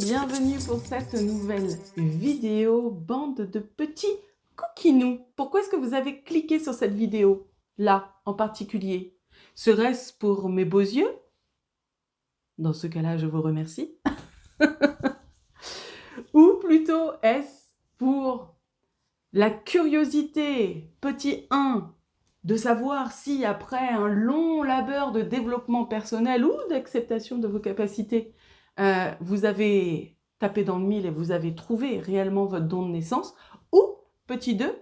bienvenue pour cette nouvelle vidéo bande de petits coquinous. Pourquoi est-ce que vous avez cliqué sur cette vidéo là en particulier? Serait-ce pour mes beaux yeux? Dans ce cas-là, je vous remercie. Ou plutôt est-ce pour la curiosité, petit 1, de savoir si après un long labeur de développement personnel ou d'acceptation de vos capacités, vous avez tapé dans le mille et vous avez trouvé réellement votre don de naissance, ou petit 2,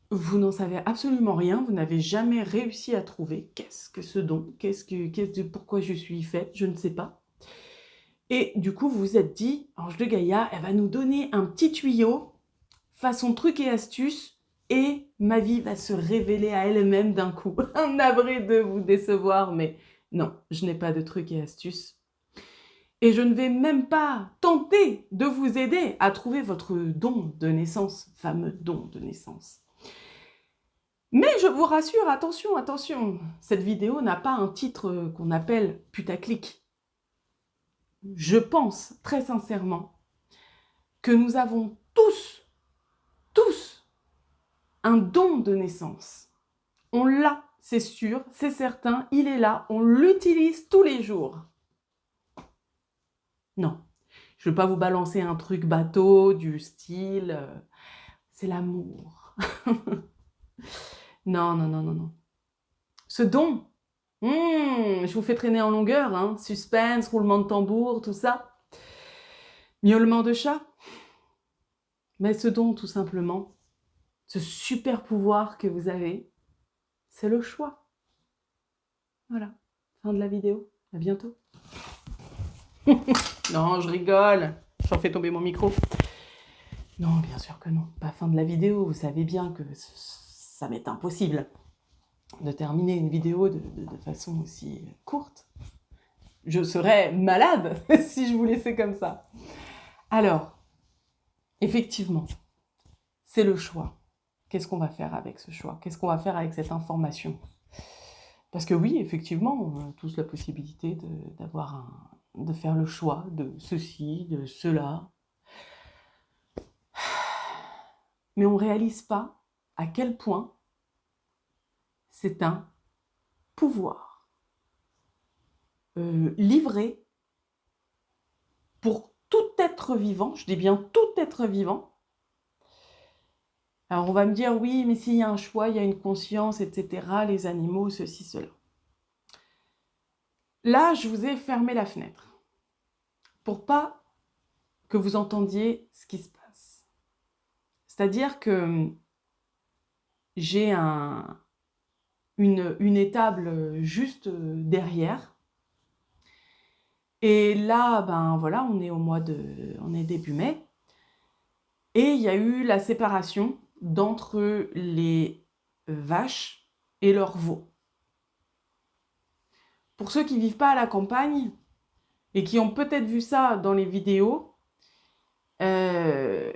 vous n'en savez absolument rien, vous n'avez jamais réussi à trouver qu'est-ce que ce don, pourquoi je suis faite, je ne sais pas. Et du coup, vous vous êtes dit, Ange de Gaïa, elle va nous donner un petit tuyau, façon truc et astuce, et ma vie va se révéler à elle-même d'un coup. Navré de vous décevoir, mais non, je n'ai pas de truc et astuce. Et je ne vais même pas tenter de vous aider à trouver votre don de naissance, fameux don de naissance. Mais je vous rassure, attention, attention, cette vidéo n'a pas un titre qu'on appelle putaclic. Je pense très sincèrement que nous avons tous un don de naissance. On l'a, c'est sûr, c'est certain, il est là, on l'utilise tous les jours. Non, je ne veux pas vous balancer un truc bateau du style c'est l'amour. Non, non, non, non, non. Ce don, je vous fais traîner en longueur, hein, suspense, roulement de tambour, tout ça. Miaulement de chat. Mais ce don, tout simplement, ce super pouvoir que vous avez, c'est le choix. Voilà, fin de la vidéo. À bientôt. Non, je rigole. J'en fais tomber mon micro. Non, bien sûr que non. Pas fin de la vidéo. Vous savez bien que ça m'est impossible de terminer une vidéo de façon aussi courte. Je serais malade si je vous laissais comme ça. Alors, effectivement, c'est le choix. Qu'est-ce qu'on va faire avec ce choix? Qu'est-ce qu'on va faire avec cette information? Parce que oui, effectivement, on a tous la possibilité de faire le choix de ceci, de cela. Mais on ne réalise pas à quel point c'est un pouvoir livré pour tout être vivant, je dis bien tout être vivant. Alors on va me dire, oui, mais s'il y a un choix, il y a une conscience, etc., les animaux, ceci, cela. Là, je vous ai fermé la fenêtre pour pas que vous entendiez ce qui se passe. C'est-à-dire que j'ai une étable juste derrière. Et là, ben voilà, on est début mai. Et il y a eu la séparation d'entre les vaches et leurs veaux. Pour ceux qui ne vivent pas à la campagne et qui ont peut-être vu ça dans les vidéos, que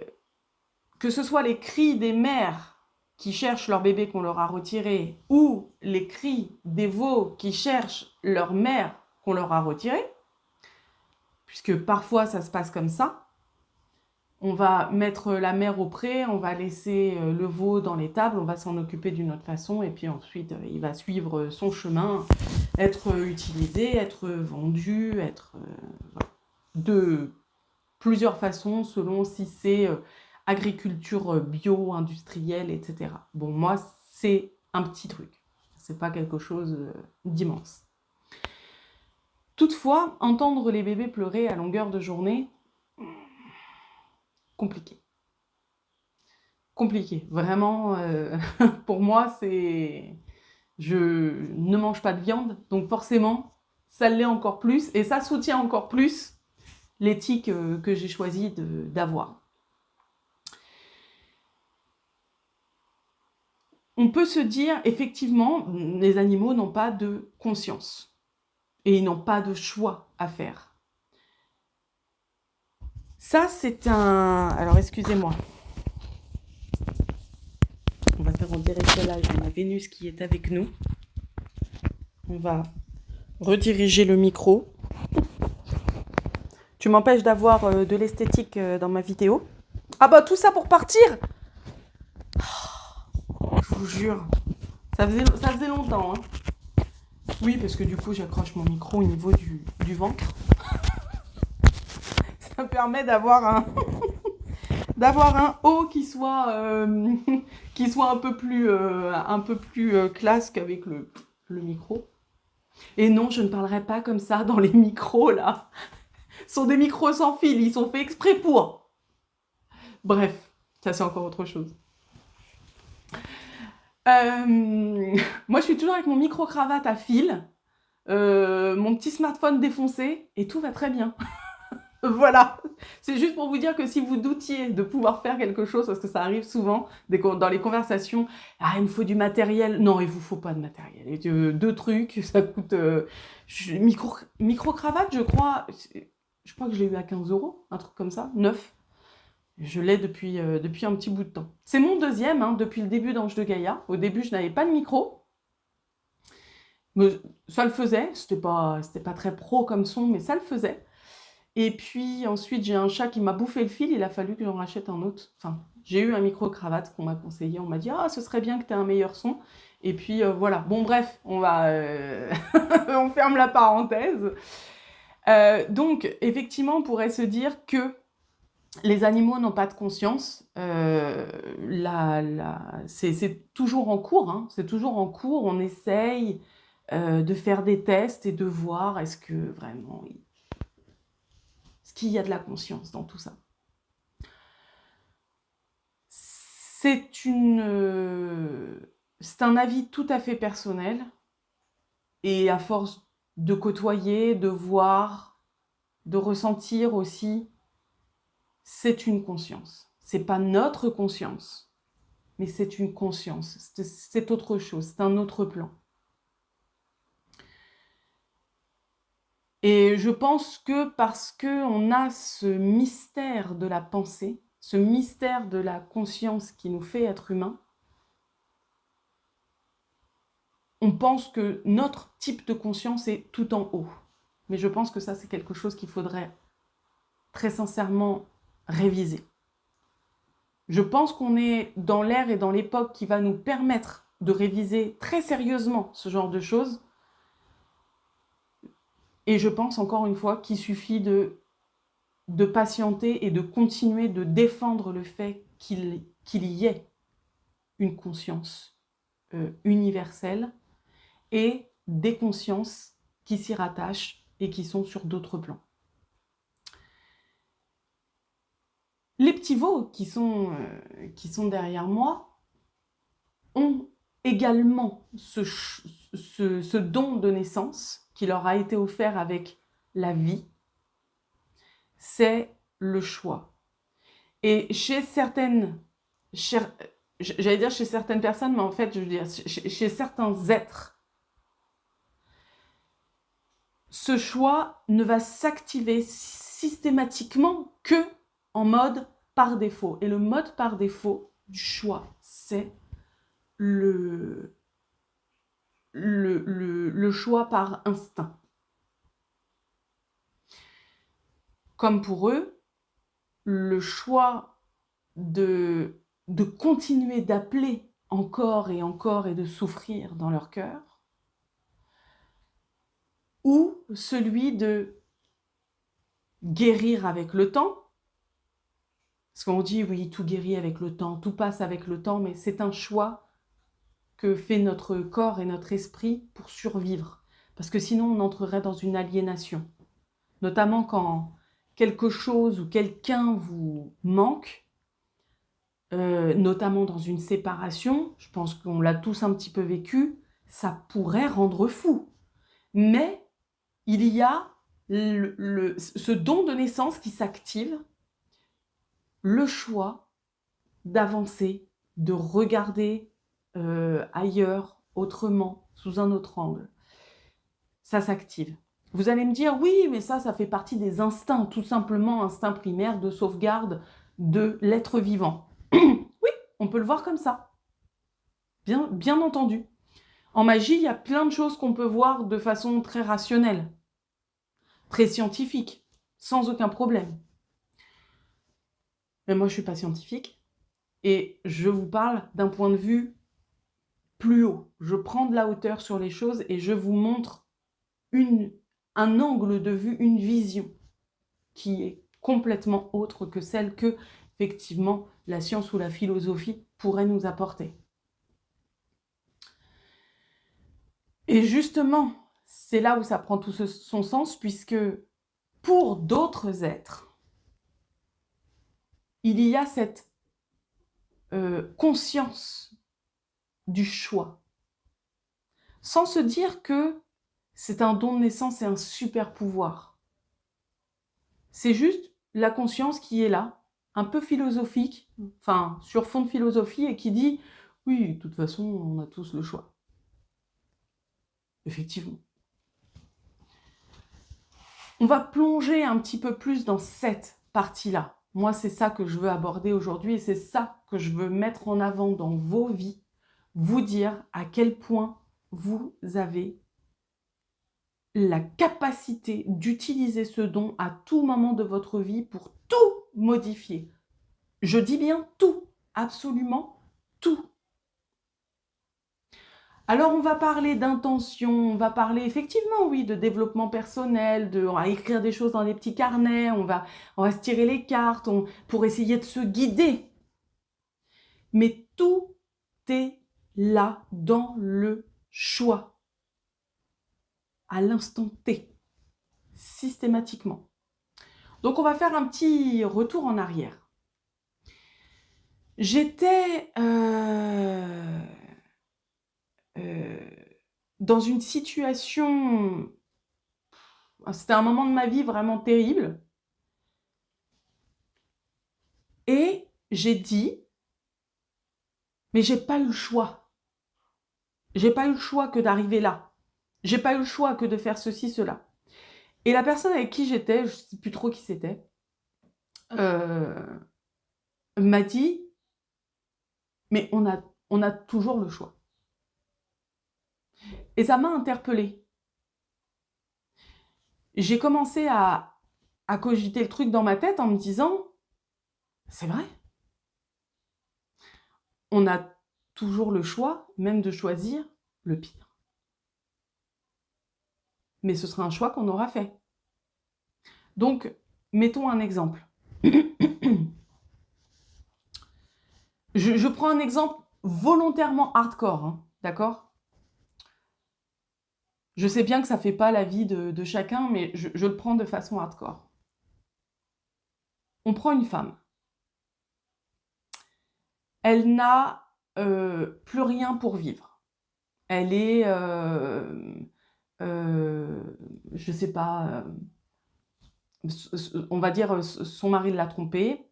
ce soit les cris des mères qui cherchent leur bébé qu'on leur a retiré ou les cris des veaux qui cherchent leur mère qu'on leur a retirée, puisque parfois ça se passe comme ça, on va mettre la mère au pré, on va laisser le veau dans l'étable, on va s'en occuper d'une autre façon, et puis ensuite il va suivre son chemin, être utilisé, être vendu, être de plusieurs façons, selon si c'est agriculture bio, industrielle, etc. Bon, moi, c'est un petit truc, c'est pas quelque chose d'immense. Toutefois, entendre les bébés pleurer à longueur de journée, compliqué. Compliqué, vraiment, pour moi, c'est... Je ne mange pas de viande, donc forcément, ça l'est encore plus, et ça soutient encore plus l'éthique que j'ai choisi d'avoir. On peut se dire, effectivement, les animaux n'ont pas de conscience, et ils n'ont pas de choix à faire. Ça, c'est un... Alors, excusez-moi. On va faire en direct là, j'ai ma Vénus qui est avec nous. On va rediriger le micro. Tu m'empêches d'avoir de l'esthétique dans ma vidéo. Ah bah tout ça pour partir. Je vous jure. Ça faisait longtemps. Hein. Oui, parce que du coup, j'accroche mon micro au niveau du ventre. Ça me permet d'avoir un haut qui soit un peu plus classe qu'avec le micro. Et non, je ne parlerai pas comme ça dans les micros, là. Ce sont des micros sans fil, ils sont faits exprès pour. Bref, ça c'est encore autre chose. Moi, je suis toujours avec mon micro-cravate à fil, mon petit smartphone défoncé, et tout va très bien. Voilà, c'est juste pour vous dire que si vous doutiez de pouvoir faire quelque chose, parce que ça arrive souvent dans les conversations, ah il me faut du matériel, non il vous faut pas de matériel, et deux trucs, ça coûte, micro-cravate je crois que je l'ai eu à 15 €, un truc comme ça, neuf, je l'ai depuis un petit bout de temps. C'est mon deuxième, hein, depuis le début d'Ange de Gaïa, au début je n'avais pas de micro, mais ça le faisait, c'était pas très pro comme son, mais ça le faisait. Et puis ensuite, j'ai un chat qui m'a bouffé le fil, il a fallu que j'en rachète un autre. Enfin, j'ai eu un micro-cravate qu'on m'a conseillé, on m'a dit « Ah, ce serait bien que tu aies un meilleur son ». Et puis voilà, bon bref, on ferme la parenthèse. Donc, effectivement, on pourrait se dire que les animaux n'ont pas de conscience. C'est toujours en cours, hein, c'est toujours en cours, on essaye de faire des tests et de voir est-ce que vraiment... Est-ce qu'il y a de la conscience dans tout ça? C'est un avis tout à fait personnel. Et à force de côtoyer, de voir, de ressentir aussi, c'est une conscience. C'est pas notre conscience, mais c'est une conscience. C'est autre chose, c'est un autre plan. Et je pense que parce qu'on a ce mystère de la pensée, ce mystère de la conscience qui nous fait être humains, on pense que notre type de conscience est tout en haut. Mais je pense que ça, c'est quelque chose qu'il faudrait très sincèrement réviser. Je pense qu'on est dans l'ère et dans l'époque qui va nous permettre de réviser très sérieusement ce genre de choses. Et je pense encore une fois qu'il suffit de patienter et de continuer de défendre le fait qu'il y ait une conscience universelle et des consciences qui s'y rattachent et qui sont sur d'autres plans. Les petits veaux qui sont derrière moi ont également ce don de naissance qui leur a été offert avec la vie, c'est le choix. Et chez certaines personnes, mais en fait, je veux dire, chez certains êtres, ce choix ne va s'activer systématiquement que en mode par défaut. Et le mode par défaut du choix, c'est le choix par instinct. Comme pour eux, le choix de continuer d'appeler encore et encore et de souffrir dans leur cœur, ou celui de guérir avec le temps. Parce qu'on dit, oui, tout guérit avec le temps, tout passe avec le temps, mais c'est un choix que fait notre corps et notre esprit pour survivre. Parce que sinon, on entrerait dans une aliénation. Notamment quand quelque chose ou quelqu'un vous manque, notamment dans une séparation, je pense qu'on l'a tous un petit peu vécu, ça pourrait rendre fou. Mais il y a ce don de naissance qui s'active, le choix d'avancer, de regarder ailleurs, autrement, sous un autre angle. Ça s'active. Vous allez me dire, oui, mais ça fait partie des instincts, tout simplement instinct primaire de sauvegarde de l'être vivant. Oui, on peut le voir comme ça. Bien entendu. En magie, il y a plein de choses qu'on peut voir de façon très rationnelle, très scientifique. sans aucun problème. Mais moi, je ne suis pas scientifique et je vous parle d'un point de vue plus haut. Je prends de la hauteur sur les choses et je vous montre un angle de vue, une vision qui est complètement autre que celle que, effectivement, la science ou la philosophie pourrait nous apporter. Et justement, c'est là où ça prend tout son sens, puisque pour d'autres êtres, il y a cette conscience du choix, sans se dire que c'est un don de naissance et un super pouvoir. C'est juste la conscience qui est là, un peu philosophique, enfin sur fond de philosophie, et qui dit « oui, de toute façon, on a tous le choix ». Effectivement. On va plonger un petit peu plus dans cette partie-là. Moi, c'est ça que je veux aborder aujourd'hui et c'est ça que je veux mettre en avant dans vos vies, vous dire à quel point vous avez la capacité d'utiliser ce don à tout moment de votre vie pour tout modifier. Je dis bien tout, absolument tout. Alors, on va parler d'intention, on va parler effectivement, oui, de développement personnel, on va écrire des choses dans des petits carnets, on va se tirer les cartes pour essayer de se guider. Mais tout est là dans le choix, à l'instant T, systématiquement. Donc, on va faire un petit retour en arrière. J'étais dans une situation, c'était un moment de ma vie vraiment terrible, et j'ai dit, mais j'ai pas eu le choix. J'ai pas eu le choix que d'arriver là. J'ai pas eu le choix que de faire ceci, cela. Et la personne avec qui j'étais, je sais plus trop qui c'était, m'a dit, mais on a toujours le choix. Et ça m'a interpellée. J'ai commencé à cogiter le truc dans ma tête en me disant, c'est vrai. On a toujours le choix, même de choisir le pire. Mais ce sera un choix qu'on aura fait. Donc, mettons un exemple. Je prends un exemple volontairement hardcore, hein, d'accord? Je sais bien que ça ne fait pas la vie de chacun, mais je le prends de façon hardcore. On prend une femme. Elle n'a plus rien pour vivre. Elle est, je sais pas, on va dire, son mari l'a trompée.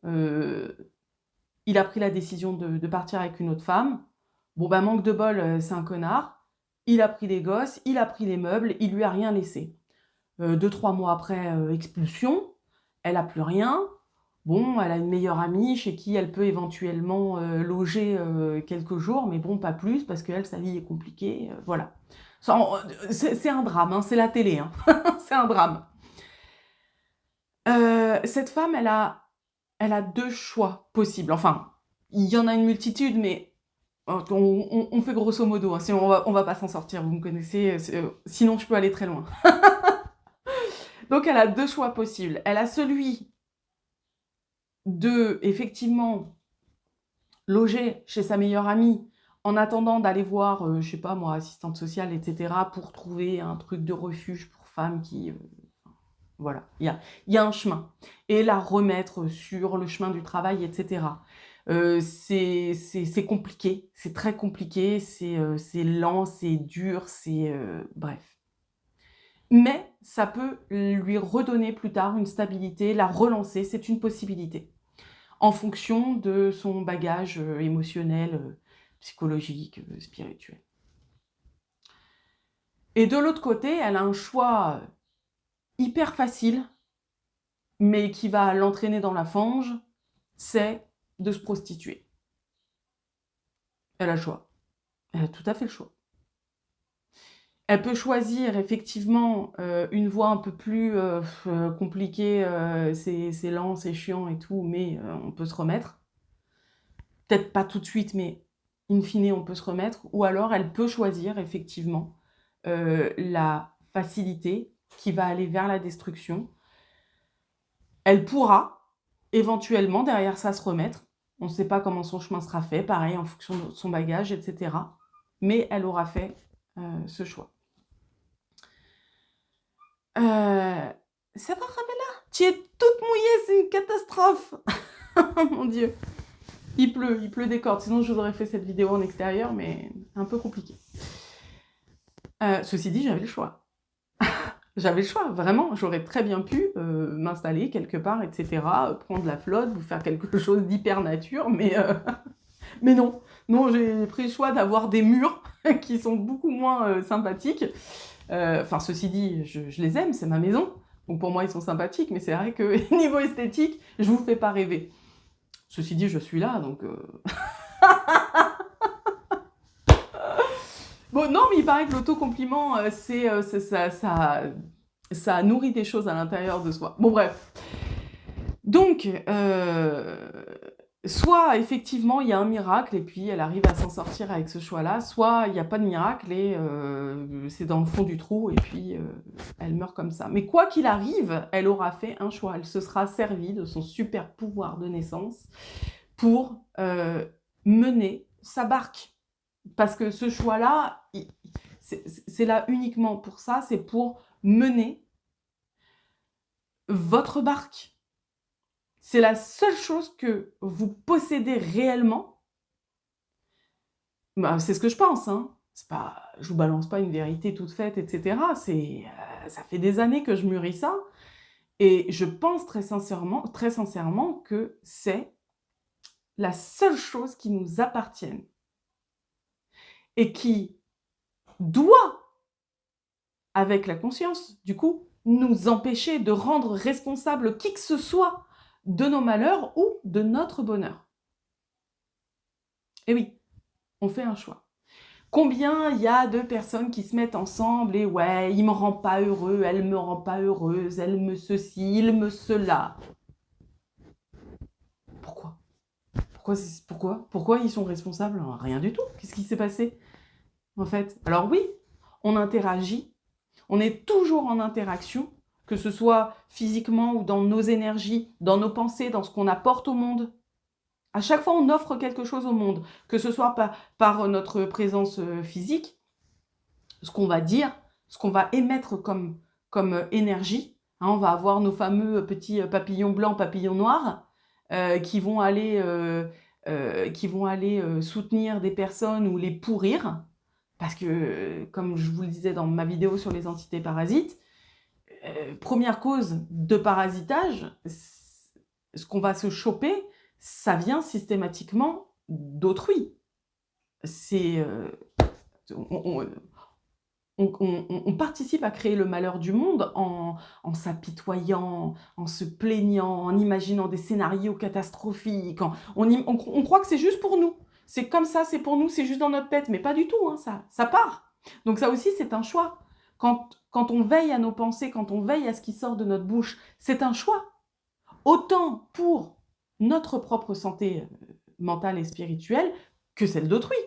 Il a pris la décision de partir avec une autre femme. Bon, bah, manque de bol, c'est un connard. Il a pris les gosses, il a pris les meubles, il lui a rien laissé. 2-3 mois après, expulsion, elle a plus rien. Bon, elle a une meilleure amie chez qui elle peut éventuellement loger quelques jours, mais bon, pas plus, parce qu'elle, sa vie est compliquée, voilà. C'est un drame, hein, c'est la télé, hein. C'est un drame. Cette femme, elle a 2 choix possibles. Enfin, il y en a une multitude, mais on fait grosso modo, hein, sinon on va pas s'en sortir, vous me connaissez, sinon je peux aller très loin. Donc elle a 2 choix possibles. Elle a celui de, effectivement, loger chez sa meilleure amie en attendant d'aller voir, je sais pas moi, assistante sociale, etc., pour trouver un truc de refuge pour femmes qui... voilà, il y a un chemin. Et la remettre sur le chemin du travail, etc. C'est compliqué, c'est très compliqué, c'est lent, c'est dur, bref. Mais ça peut lui redonner plus tard une stabilité, la relancer, c'est une possibilité, en fonction de son bagage émotionnel, psychologique, spirituel. Et de l'autre côté, elle a un choix hyper facile, mais qui va l'entraîner dans la fange, c'est de se prostituer. Elle a le choix. Elle a tout à fait le choix. Elle peut choisir effectivement une voie un peu plus compliquée, c'est lent, c'est chiant et tout, mais on peut se remettre. Peut-être pas tout de suite, mais in fine, on peut se remettre. Ou alors, elle peut choisir effectivement la facilité qui va aller vers la destruction. Elle pourra éventuellement derrière ça se remettre. On ne sait pas comment son chemin sera fait, pareil en fonction de son bagage, etc. Mais elle aura fait ce choix. Ça va, Ramela? Tu es toute mouillée, c'est une catastrophe. Mon Dieu. Il pleut des cordes. Sinon, je vous aurais fait cette vidéo en extérieur, mais un peu compliqué. Ceci dit, j'avais le choix. J'avais le choix, vraiment. J'aurais très bien pu m'installer quelque part, etc., prendre la flotte, vous faire quelque chose d'hyper nature, mais non. Non, j'ai pris le choix d'avoir des murs qui sont beaucoup moins sympathiques. Enfin, ceci dit, je les aime, c'est ma maison. Donc pour moi, ils sont sympathiques, mais c'est vrai que niveau esthétique, je vous fais pas rêver. Ceci dit, je suis là, donc... Bon, non, mais il paraît que l'autocompliment, ça nourrit des choses à l'intérieur de soi. Bon, bref. Donc, soit effectivement il y a un miracle et puis elle arrive à s'en sortir avec ce choix-là, soit il n'y a pas de miracle et c'est dans le fond du trou et puis elle meurt comme ça. Mais quoi qu'il arrive, elle aura fait un choix, elle se sera servie de son super pouvoir de naissance pour mener sa barque. Parce que ce choix-là, c'est là uniquement pour ça, c'est pour mener votre barque. C'est la seule chose que vous possédez réellement. Bah, c'est ce que je pense, hein. C'est pas, je vous balance pas une vérité toute faite, etc. Ça fait des années que je mûris ça. Et je pense très sincèrement que c'est la seule chose qui nous appartienne. Et qui doit, avec la conscience, du coup, nous empêcher de rendre responsable qui que ce soit de nos malheurs ou de notre bonheur. Et oui, on fait un choix. Combien il y a de personnes qui se mettent ensemble et ouais, il me rend pas heureux, elle me rend pas heureuse, elle me ceci, il me cela. Pourquoi? Pourquoi ils sont responsables? Rien du tout. Qu'est-ce qui s'est passé en fait? Alors oui, on interagit, on est toujours en interaction, que ce soit physiquement ou dans nos énergies, dans nos pensées, dans ce qu'on apporte au monde. À chaque fois, on offre quelque chose au monde, que ce soit par notre présence physique, ce qu'on va dire, ce qu'on va émettre comme énergie. Hein, on va avoir nos fameux petits papillons blancs, papillons noirs, qui vont aller soutenir des personnes ou les pourrir. Parce que, comme je vous le disais dans ma vidéo sur les entités parasites, première cause de parasitage, ce qu'on va se choper, ça vient systématiquement d'autrui. C'est... on participe à créer le malheur du monde en s'apitoyant, en se plaignant, en imaginant des scénarios catastrophiques. On croit que c'est juste pour nous. C'est comme ça, c'est pour nous, c'est juste dans notre tête. Mais pas du tout, hein, ça part. Donc ça aussi, c'est un choix. Quand on veille à nos pensées, quand on veille à ce qui sort de notre bouche, c'est un choix. Autant pour notre propre santé mentale et spirituelle que celle d'autrui.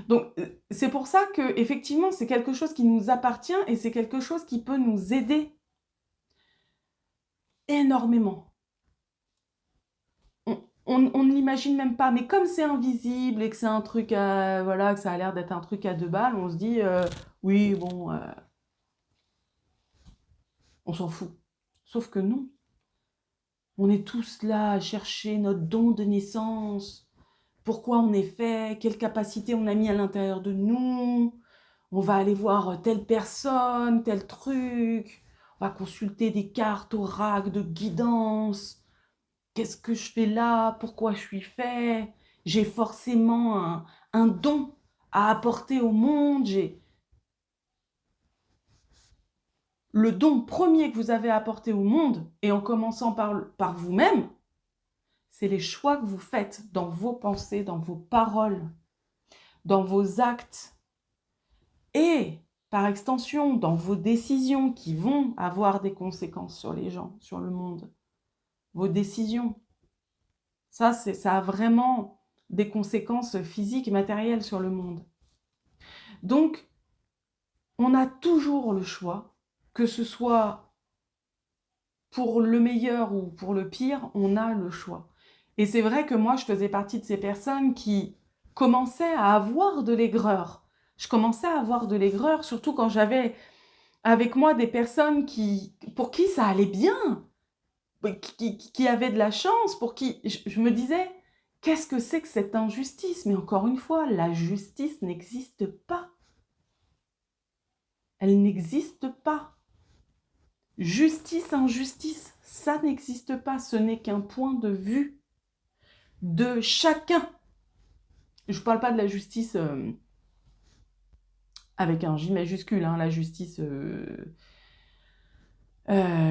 Donc, c'est pour ça que effectivement, c'est quelque chose qui nous appartient et c'est quelque chose qui peut nous aider énormément. On ne l'imagine même pas, mais comme c'est invisible et que c'est un truc à, voilà, que ça a l'air d'être un truc à 2 balles, on se dit, oui, bon, on s'en fout. Sauf que non. On est tous là à chercher notre don de naissance, pourquoi on est fait, quelle capacité on a mis à l'intérieur de nous. On va aller voir telle personne, tel truc. On va consulter des cartes oracles de guidance. Qu'est-ce que je fais là? Pourquoi je suis fait? J'ai forcément un don à apporter au monde. Le don premier que vous avez à apporter au monde, et en commençant par vous-même, c'est les choix que vous faites dans vos pensées, dans vos paroles, dans vos actes. et par extension dans vos décisions qui vont avoir des conséquences sur les gens, sur le monde. Vos décisions. Ça a vraiment des conséquences physiques et matérielles sur le monde. Donc, on a toujours le choix, que ce soit pour le meilleur ou pour le pire, on a le choix. Et c'est vrai que moi, je faisais partie de ces personnes qui commençaient à avoir de l'aigreur. Je commençais à avoir de l'aigreur, surtout quand j'avais avec moi des personnes pour qui ça allait bien, qui avaient de la chance, pour qui je me disais, qu'est-ce que c'est que cette injustice? Mais encore une fois, la justice n'existe pas. Elle n'existe pas. Justice, injustice, ça n'existe pas. Ce n'est qu'un point de vue de chacun. Je ne parle pas de la justice avec un J majuscule, hein, la justice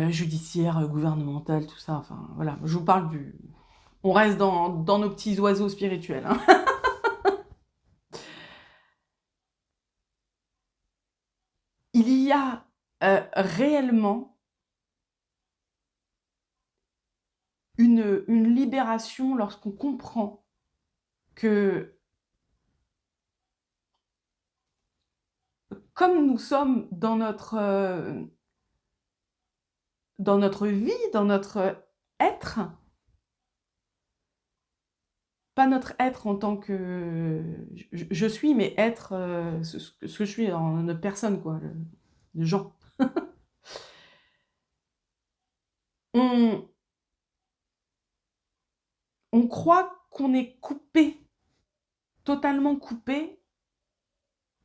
judiciaire, gouvernementale, tout ça. Enfin, voilà, je vous parle du... On reste dans nos petits oiseaux spirituels. Hein. Il y a réellement une libération lorsqu'on comprend que comme nous sommes dans notre vie, dans notre être, pas notre être en tant que je suis, mais être ce que je suis en notre personne, quoi, le gens. On croit qu'on est coupé, totalement coupé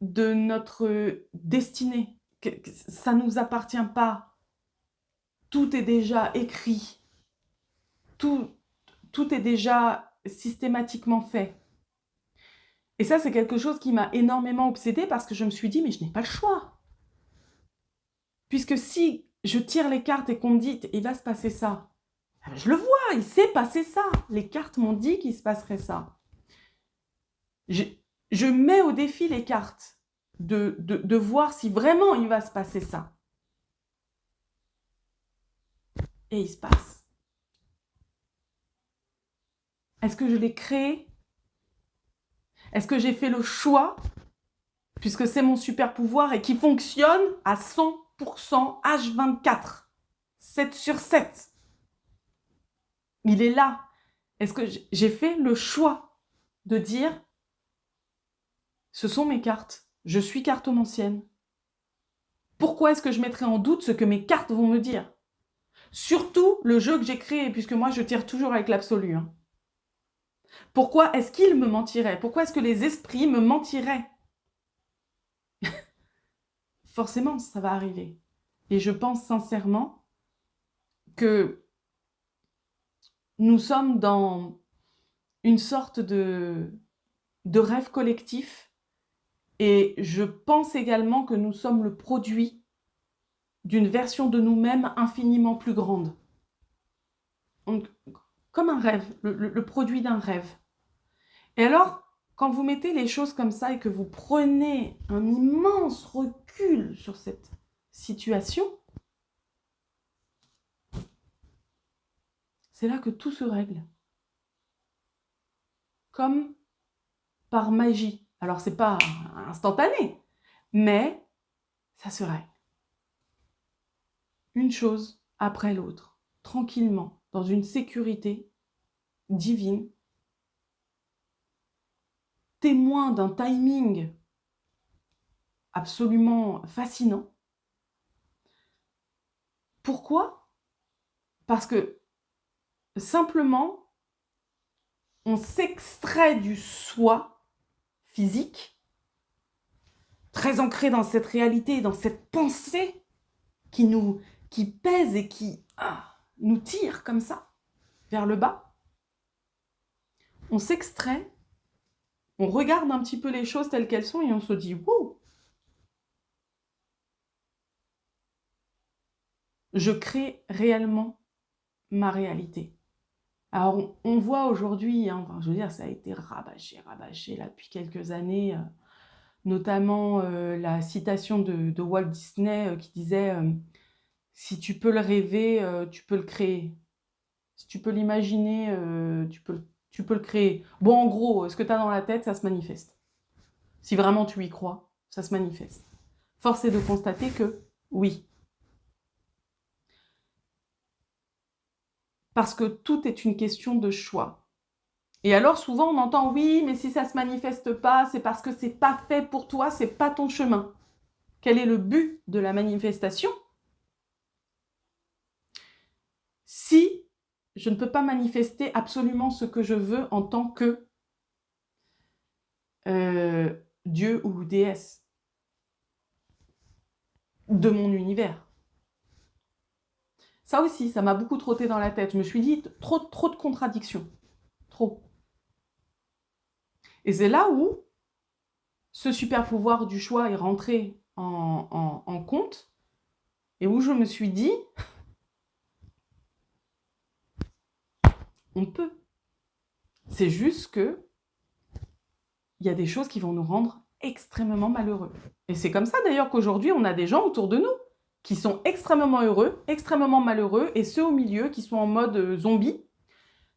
de notre destinée. Que ça ne nous appartient pas. Tout est déjà écrit. Tout est déjà systématiquement fait. Et ça, c'est quelque chose qui m'a énormément obsédée parce que je me suis dit, mais je n'ai pas le choix. Puisque si je tire les cartes et qu'on me dit, il va se passer ça, je le vois, il s'est passé ça. Les cartes m'ont dit qu'il se passerait ça. Je mets au défi les cartes de voir si vraiment il va se passer ça. Et il se passe. Est-ce que je l'ai créé? Est-ce que j'ai fait le choix, puisque c'est mon super pouvoir et qui fonctionne à 100% H24, 7 sur 7? Il est là. Est-ce que j'ai fait le choix de dire, ce sont mes cartes, je suis cartomancienne. Pourquoi est-ce que je mettrais en doute ce que mes cartes vont me dire? Surtout le jeu que j'ai créé, puisque moi je tire toujours avec l'absolu. Hein. Pourquoi est-ce qu'ils me mentiraient? Pourquoi est-ce que les esprits me mentiraient? Forcément, ça va arriver. Et je pense sincèrement que nous sommes dans une sorte de rêve collectif. Et je pense également que nous sommes le produit d'une version de nous-mêmes infiniment plus grande. Donc, comme un rêve, le produit d'un rêve. Et alors, quand vous mettez les choses comme ça et que vous prenez un immense recul sur cette situation, c'est là que tout se règle. Comme par magie. Alors, c'est pas instantané, mais ça se règle. Une chose après l'autre, tranquillement, dans une sécurité divine, témoin d'un timing absolument fascinant. Pourquoi? Parce que simplement, on s'extrait du soi physique, très ancré dans cette réalité, dans cette pensée qui pèse et qui nous tire comme ça, vers le bas. On s'extrait, on regarde un petit peu les choses telles qu'elles sont et on se dit « Wow !» Je crée réellement ma réalité. Alors, on voit aujourd'hui, hein, je veux dire, ça a été rabâché là depuis quelques années. notamment la citation de Walt Disney qui disait si tu peux le rêver, tu peux le créer. Si tu peux l'imaginer, tu peux le créer. Bon, en gros, ce que tu as dans la tête, ça se manifeste. Si vraiment tu y crois, ça se manifeste. Force est de constater que oui. Parce que tout est une question de choix. Et alors, souvent, on entend oui, mais si ça ne se manifeste pas, c'est parce que c'est pas fait pour toi, c'est pas ton chemin. Quel est le but de la manifestation? Si je ne peux pas manifester absolument ce que je veux en tant que Dieu ou déesse de mon univers. Ça aussi, ça m'a beaucoup trotté dans la tête. Je me suis dit, trop de contradictions. Trop. Et c'est là où ce super pouvoir du choix est rentré en compte et où je me suis dit, on peut. C'est juste que il y a des choses qui vont nous rendre extrêmement malheureux. Et c'est comme ça d'ailleurs qu'aujourd'hui, on a des gens autour de nous qui sont extrêmement heureux, extrêmement malheureux, et ceux au milieu qui sont en mode zombie,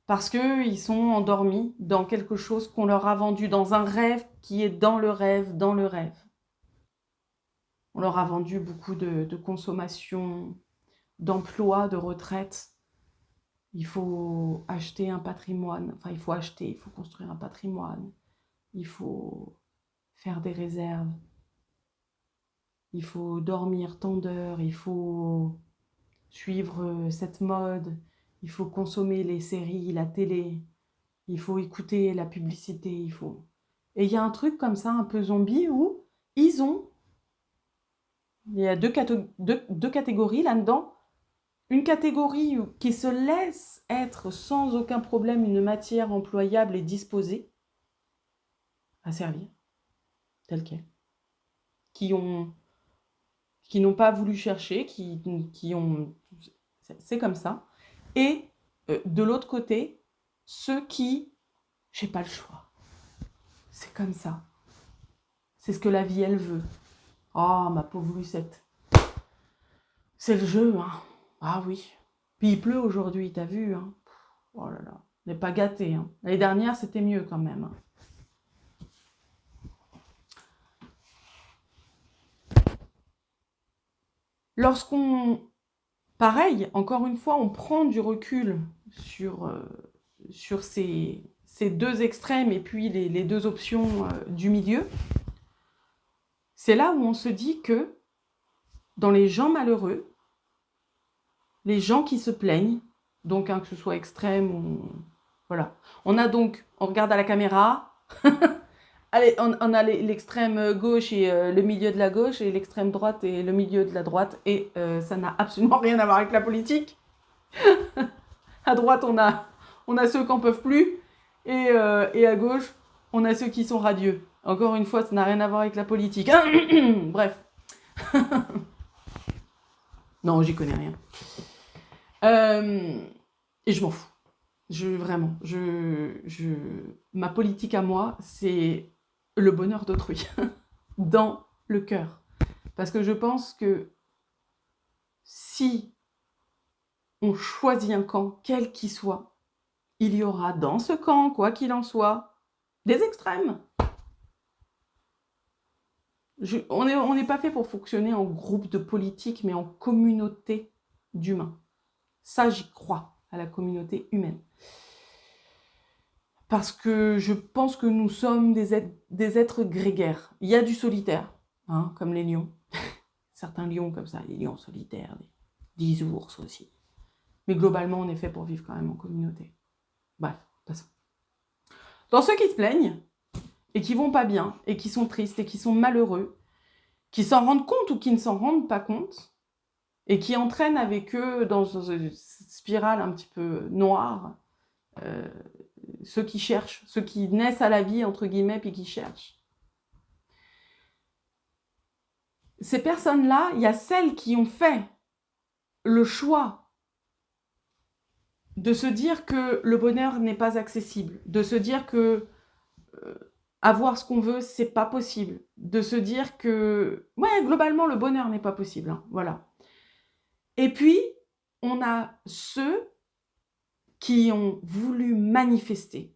parce qu'ils sont endormis dans quelque chose qu'on leur a vendu, dans un rêve qui est dans le rêve, dans le rêve. On leur a vendu beaucoup de consommation, d'emploi, de retraite. Il faut acheter un patrimoine, enfin il faut construire un patrimoine, il faut faire des réserves, il faut dormir tant d'heures, il faut suivre cette mode, il faut consommer les séries, la télé, il faut écouter la publicité, il faut... Et il y a un truc comme ça, un peu zombie, où ils ont... Il y a deux catégories là-dedans. Une catégorie qui se laisse être sans aucun problème une matière employable et disposée à servir, telle qu'elle. Qui n'ont pas voulu chercher, qui ont... C'est comme ça. Et de l'autre côté, ceux qui... J'ai pas le choix. C'est comme ça. C'est ce que la vie, elle veut. Oh, ma pauvre Lucette. C'est le jeu, hein. Ah oui. Puis il pleut aujourd'hui, t'as vu, hein. Oh là là. On n'est pas gâtés, hein. L'année dernière, c'était mieux quand même. Hein. Lorsqu'on... Pareil, encore une fois, on prend du recul sur ces deux extrêmes et puis les deux options du milieu, c'est là où on se dit que dans les gens malheureux, les gens qui se plaignent, donc hein, que ce soit extrême ou... Voilà. On a donc, on regarde à la caméra, allez, on a l'extrême gauche et le milieu de la gauche, et l'extrême droite et le milieu de la droite, et ça n'a absolument rien à voir avec la politique. À droite, on a ceux qui n'en peuvent plus, et à gauche, on a ceux qui sont radieux. Encore une fois, ça n'a rien à voir avec la politique. Bref. Non, j'y connais rien. Et je m'en fous. Vraiment, ma politique à moi, c'est le bonheur d'autrui, dans le cœur. Parce que je pense que si on choisit un camp, quel qu'il soit, il y aura dans ce camp, quoi qu'il en soit, des extrêmes. On n'est pas fait pour fonctionner en groupe de politique, mais en communauté d'humains. Ça, j'y crois, à la communauté humaine. Parce que je pense que nous sommes des êtres grégaires. Il y a du solitaire, hein, comme les lions. Certains lions comme ça, les lions solitaires, des ours aussi. Mais globalement, on est fait pour vivre quand même en communauté. Bref, passons. Dans ceux qui se plaignent, et qui vont pas bien, et qui sont tristes, et qui sont malheureux, qui s'en rendent compte ou qui ne s'en rendent pas compte, et qui entraînent avec eux dans une spirale un petit peu noire, ceux qui cherchent, ceux qui naissent à la vie, entre guillemets, puis qui cherchent. Ces personnes-là, il y a celles qui ont fait le choix de se dire que le bonheur n'est pas accessible, de se dire que avoir ce qu'on veut, c'est pas possible. De se dire que, ouais, globalement, le bonheur n'est pas possible, hein, voilà. Et puis, on a ceux qui ont voulu manifester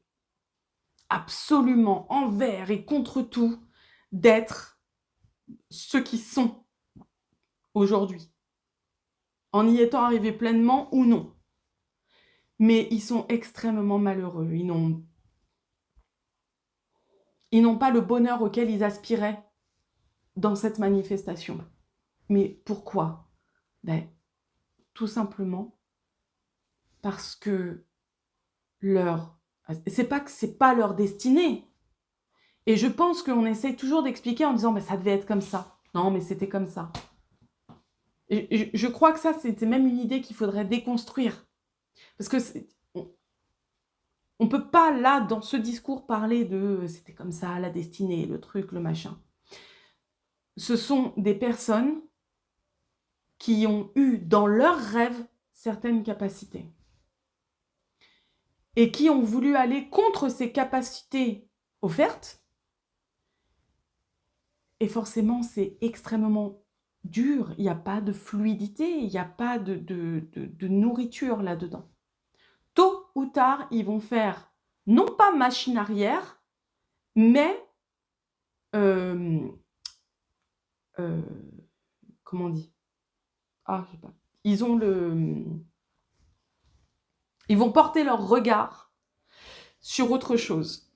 absolument envers et contre tout d'être ceux qui sont aujourd'hui, en y étant arrivés pleinement ou non. Mais ils sont extrêmement malheureux. Ils n'ont pas le bonheur auquel ils aspiraient dans cette manifestation. Mais pourquoi? Ben, tout simplement parce que c'est pas que c'est pas leur destinée. Et je pense qu'on essaie toujours d'expliquer en disant, mais ça devait être comme ça. Non, mais c'était comme ça. Et je crois que ça, c'était même une idée qu'il faudrait déconstruire. Parce que on peut pas, là, dans ce discours, parler de c'était comme ça, la destinée, le truc, le machin. Ce sont des personnes qui ont eu dans leurs rêves certaines capacités et qui ont voulu aller contre ces capacités offertes. Et forcément, c'est extrêmement dur. Il n'y a pas de fluidité, il n'y a pas de nourriture là-dedans. Tôt ou tard, ils vont faire, non pas machine arrière, mais, comment on dit? Ah, je sais pas. Ils vont porter leur regard sur autre chose.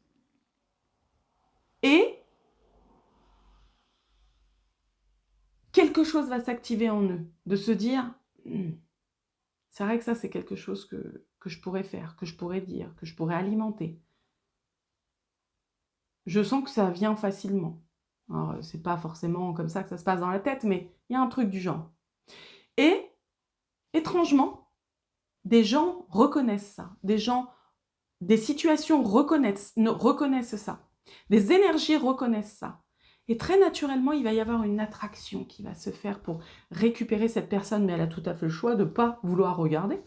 Et quelque chose va s'activer en eux, de se dire, c'est vrai que ça, c'est quelque chose que je pourrais faire, que je pourrais dire, que je pourrais alimenter. Je sens que ça vient facilement. Alors, c'est pas forcément comme ça que ça se passe dans la tête, mais il y a un truc du genre. Et, étrangement, des gens reconnaissent ça. Des situations reconnaissent ça. Des énergies reconnaissent ça. Et très naturellement, il va y avoir une attraction qui va se faire pour récupérer cette personne, mais elle a tout à fait le choix de ne pas vouloir regarder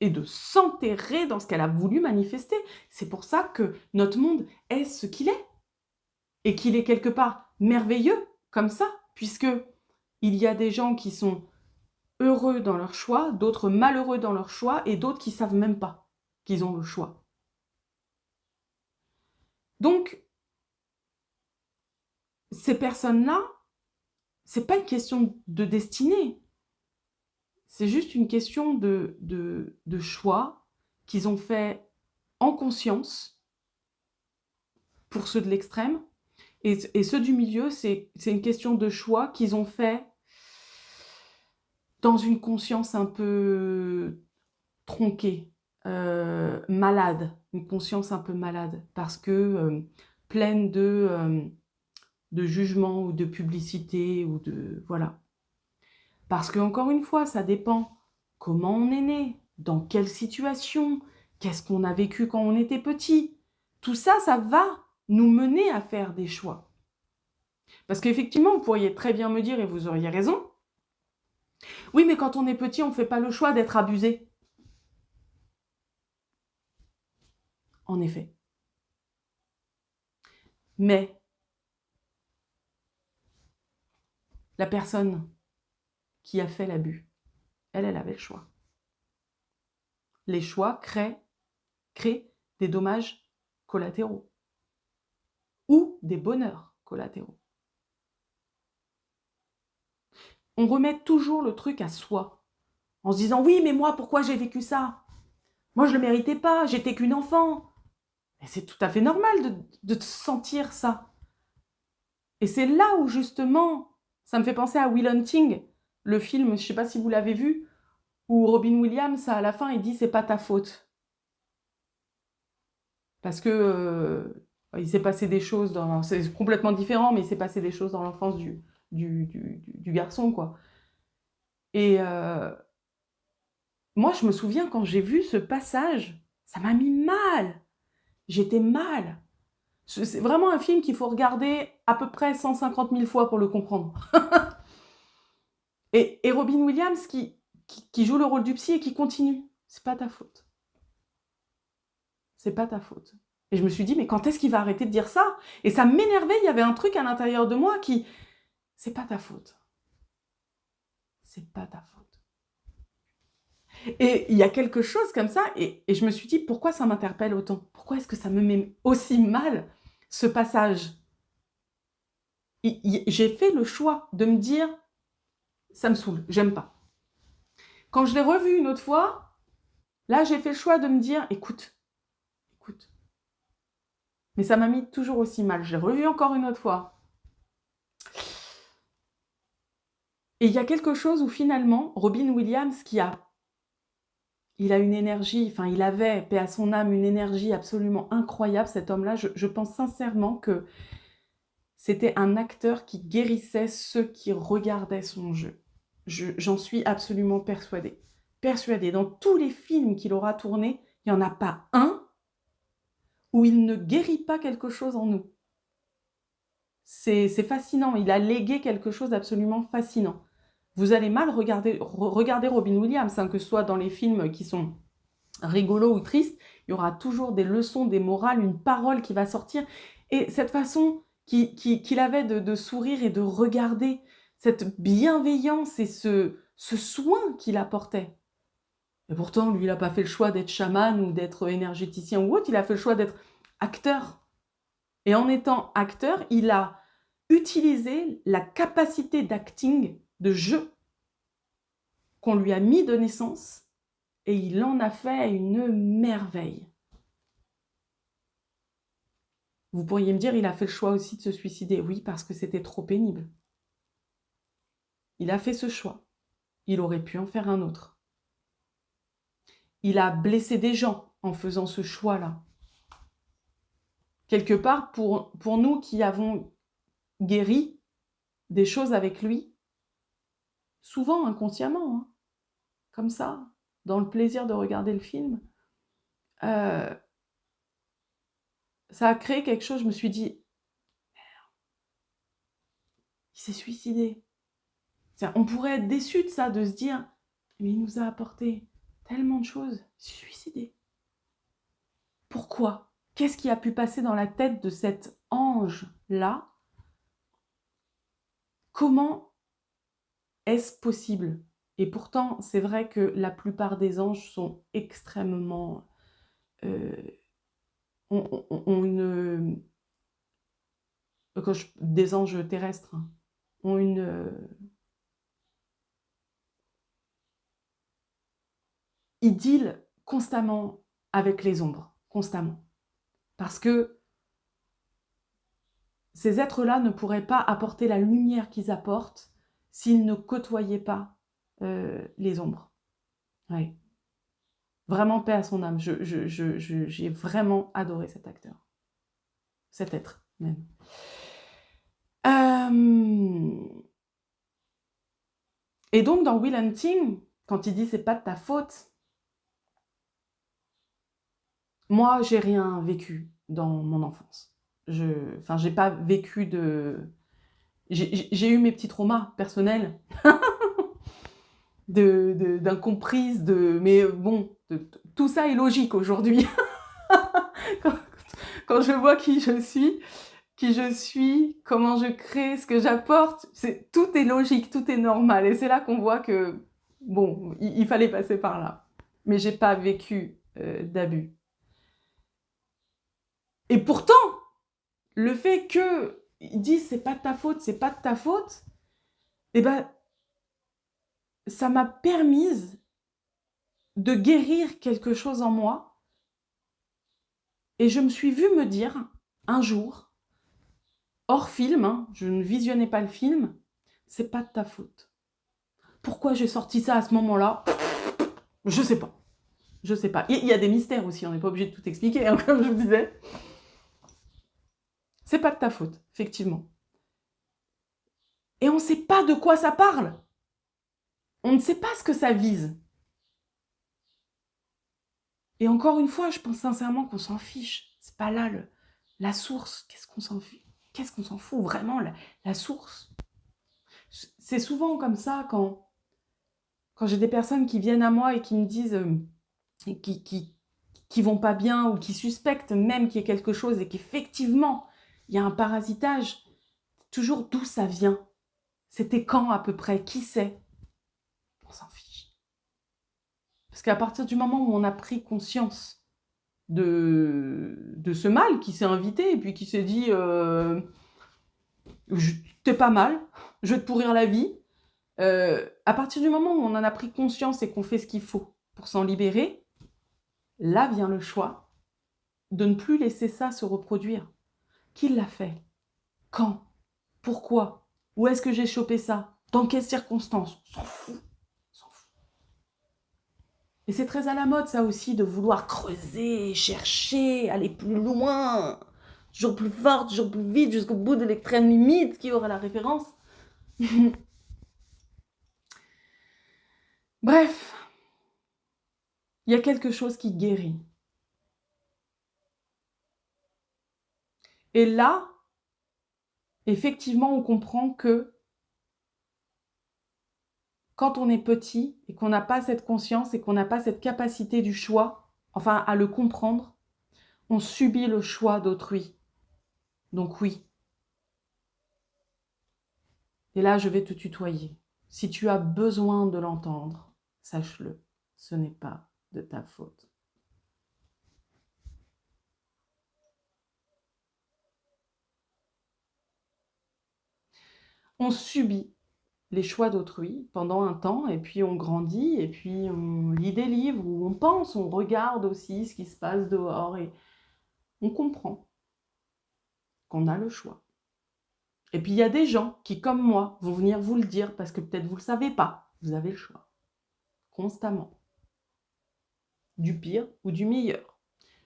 et de s'enterrer dans ce qu'elle a voulu manifester. C'est pour ça que notre monde est ce qu'il est. Et qu'il est quelque part merveilleux comme ça, puisque il y a des gens qui sont heureux dans leur choix, d'autres malheureux dans leur choix, et d'autres qui ne savent même pas qu'ils ont le choix. Donc, ces personnes-là, c'est pas une question de destinée, c'est juste une question de choix qu'ils ont fait en conscience, pour ceux de l'extrême, et ceux du milieu, c'est une question de choix qu'ils ont fait dans une conscience un peu tronquée, malade, une conscience un peu malade, parce que pleine de jugement ou de publicité ou de... Voilà. Parce que, encore une fois, ça dépend comment on est né, dans quelle situation, qu'est-ce qu'on a vécu quand on était petit. Tout ça, ça va nous mener à faire des choix. Parce qu'effectivement, vous pourriez très bien me dire, et vous auriez raison, oui, mais quand on est petit, on ne fait pas le choix d'être abusé. En effet. Mais la personne qui a fait l'abus, elle avait le choix. Les choix créent des dommages collatéraux ou des bonheurs collatéraux. On remet toujours le truc à soi, en se disant « Oui, mais moi, pourquoi j'ai vécu ça? Moi, je ne le méritais pas, j'étais qu'une enfant. » Et c'est tout à fait normal de sentir ça. Et c'est là où, justement, ça me fait penser à Will Hunting, le film, je ne sais pas si vous l'avez vu, où Robin Williams, à la fin, il dit « C'est pas ta faute. » Parce que il s'est passé des choses, c'est complètement différent, mais il s'est passé des choses dans l'enfance du garçon, quoi. Et moi, je me souviens, quand j'ai vu ce passage, ça m'a mis mal. J'étais mal. C'est vraiment un film qu'il faut regarder à peu près 150 000 fois pour le comprendre. et Robin Williams qui joue le rôle du psy et qui continue. C'est pas ta faute. C'est pas ta faute. Et je me suis dit, mais quand est-ce qu'il va arrêter de dire ça? Et ça m'énervait, il y avait un truc à l'intérieur de moi qui... C'est pas ta faute. C'est pas ta faute. Et il y a quelque chose comme ça, et je me suis dit, pourquoi ça m'interpelle autant? Pourquoi est-ce que ça me met aussi mal, ce passage? J'ai fait le choix de me dire, ça me saoule, j'aime pas. Quand je l'ai revu une autre fois, là, j'ai fait le choix de me dire, écoute. Mais ça m'a mis toujours aussi mal. Je l'ai revu encore une autre fois. Et il y a quelque chose où finalement, Robin Williams, il a une énergie, enfin il avait, paix à son âme, une énergie absolument incroyable, cet homme-là. Je pense sincèrement que c'était un acteur qui guérissait ceux qui regardaient son jeu. J'en suis absolument persuadée. Persuadée. Dans tous les films qu'il aura tournés, il n'y en a pas un où il ne guérit pas quelque chose en nous. C'est fascinant. Il a légué quelque chose d'absolument fascinant. Vous allez mal regarder Robin Williams, hein, que ce soit dans les films qui sont rigolos ou tristes, il y aura toujours des leçons, des morales, une parole qui va sortir. Et cette façon qu'il avait de sourire et de regarder, cette bienveillance et ce soin qu'il apportait. Et pourtant, lui, il n'a pas fait le choix d'être chaman ou d'être énergéticien ou autre, il a fait le choix d'être acteur. Et en étant acteur, il a utilisé la capacité d'acting, de jeu, qu'on lui a mis de naissance, et il en a fait une merveille. Vous pourriez me dire, il a fait le choix aussi de se suicider. Oui, parce que c'était trop pénible. Il a fait ce choix. Il aurait pu en faire un autre. Il a blessé des gens en faisant ce choix-là. Quelque part, pour nous qui avons guéri des choses avec lui, souvent inconsciemment, hein, comme ça, dans le plaisir de regarder le film, ça a créé quelque chose. Je me suis dit, il s'est suicidé. On pourrait être déçu de ça, de se dire, mais il nous a apporté tellement de choses, il s'est suicidé. Pourquoi? Qu'est-ce qui a pu passer dans la tête de cet ange-là? Comment est-ce possible? Et pourtant, c'est vrai que la plupart des anges sont extrêmement... ont une... des anges terrestres, hein, ont une... ils dealent constamment avec les ombres, constamment. Parce que ces êtres-là ne pourraient pas apporter la lumière qu'ils apportent s'ils ne côtoyaient pas les ombres. Ouais. Vraiment paix à son âme. J'ai vraiment adoré cet acteur. Cet être, même. Et donc, dans Will Hunting, quand il dit « c'est pas de ta faute », moi, j'ai rien vécu dans mon enfance. Enfin, j'ai pas vécu de... J'ai eu mes petits traumas personnels, d'incomprises, mais bon, tout ça est logique aujourd'hui. quand je vois qui je suis, comment je crée, ce que j'apporte, tout est logique, tout est normal. Et c'est là qu'on voit que, bon, il fallait passer par là. Mais j'ai pas vécu d'abus. Et pourtant, le fait qu'ils disent c'est pas de ta faute, c'est pas de ta faute, eh ben, ça m'a permise de guérir quelque chose en moi. Et je me suis vue me dire, un jour, hors film, hein, je ne visionnais pas le film, c'est pas de ta faute. Pourquoi j'ai sorti ça à ce moment-là? Je sais pas. Je sais pas. Il y a des mystères aussi, on n'est pas obligé de tout expliquer, hein, comme je vous disais. C'est pas de ta faute, effectivement. Et on ne sait pas de quoi ça parle. On ne sait pas ce que ça vise. Et encore une fois, je pense sincèrement qu'on s'en fiche. C'est pas là la source. Qu'est-ce qu'on s'en fiche? Qu'est-ce qu'on s'en fout vraiment, la source? C'est souvent comme ça quand j'ai des personnes qui viennent à moi et qui me disent, qui qui vont pas bien ou qui suspectent même qu'il y a quelque chose et qu'effectivement, il y a un parasitage, toujours d'où ça vient. C'était quand à peu près? Qui sait? On s'en fiche. Parce qu'à partir du moment où on a pris conscience de ce mal qui s'est invité et puis qui s'est dit t'es pas mal, je vais te pourrir la vie, à partir du moment où on en a pris conscience et qu'on fait ce qu'il faut pour s'en libérer, là vient le choix de ne plus laisser ça se reproduire. Qui l'a fait? Quand? Pourquoi? Où est-ce que j'ai chopé ça? Dans quelles circonstances? On s'en fout. On s'en fout. Et c'est très à la mode ça aussi de vouloir creuser, chercher, aller plus loin, toujours plus fort, toujours plus vite, jusqu'au bout de l'extrême limite, qui aura la référence. Bref, il y a quelque chose qui guérit. Et là, effectivement, on comprend que quand on est petit et qu'on n'a pas cette conscience et qu'on n'a pas cette capacité du choix, enfin à le comprendre, on subit le choix d'autrui. Donc oui. Et là, je vais te tutoyer. Si tu as besoin de l'entendre, sache-le, ce n'est pas de ta faute. On subit les choix d'autrui pendant un temps, et puis on grandit, et puis on lit des livres, ou on pense, on regarde aussi ce qui se passe dehors, et on comprend qu'on a le choix. Et puis il y a des gens qui, comme moi, vont venir vous le dire, parce que peut-être vous ne le savez pas, vous avez le choix, constamment, du pire ou du meilleur.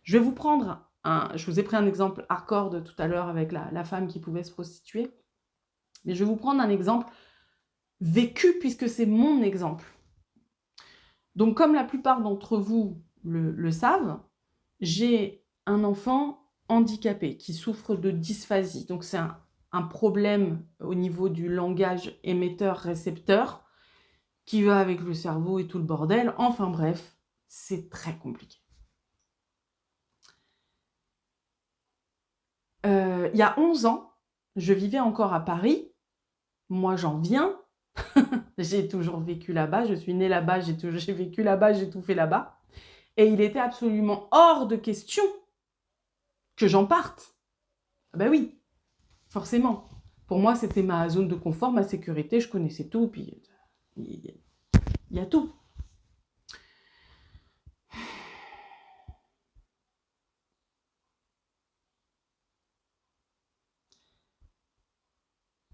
Je vais vous prendre je vous ai pris un exemple hardcore de tout à l'heure avec la femme qui pouvait se prostituer, mais je vais vous prendre un exemple vécu, puisque c'est mon exemple. Donc, comme la plupart d'entre vous le savent, j'ai un enfant handicapé qui souffre de dysphasie. Donc, c'est un problème au niveau du langage émetteur-récepteur qui va avec le cerveau et tout le bordel. Enfin bref, c'est très compliqué. Il y a 11 ans, je vivais encore à Paris. Moi, j'en viens. J'ai toujours vécu là-bas. Je suis née là-bas, j'ai vécu là-bas, j'ai tout fait là-bas. Et il était absolument hors de question que j'en parte. Ben oui, forcément. Pour moi, c'était ma zone de confort, ma sécurité, je connaissais tout, puis il y a tout.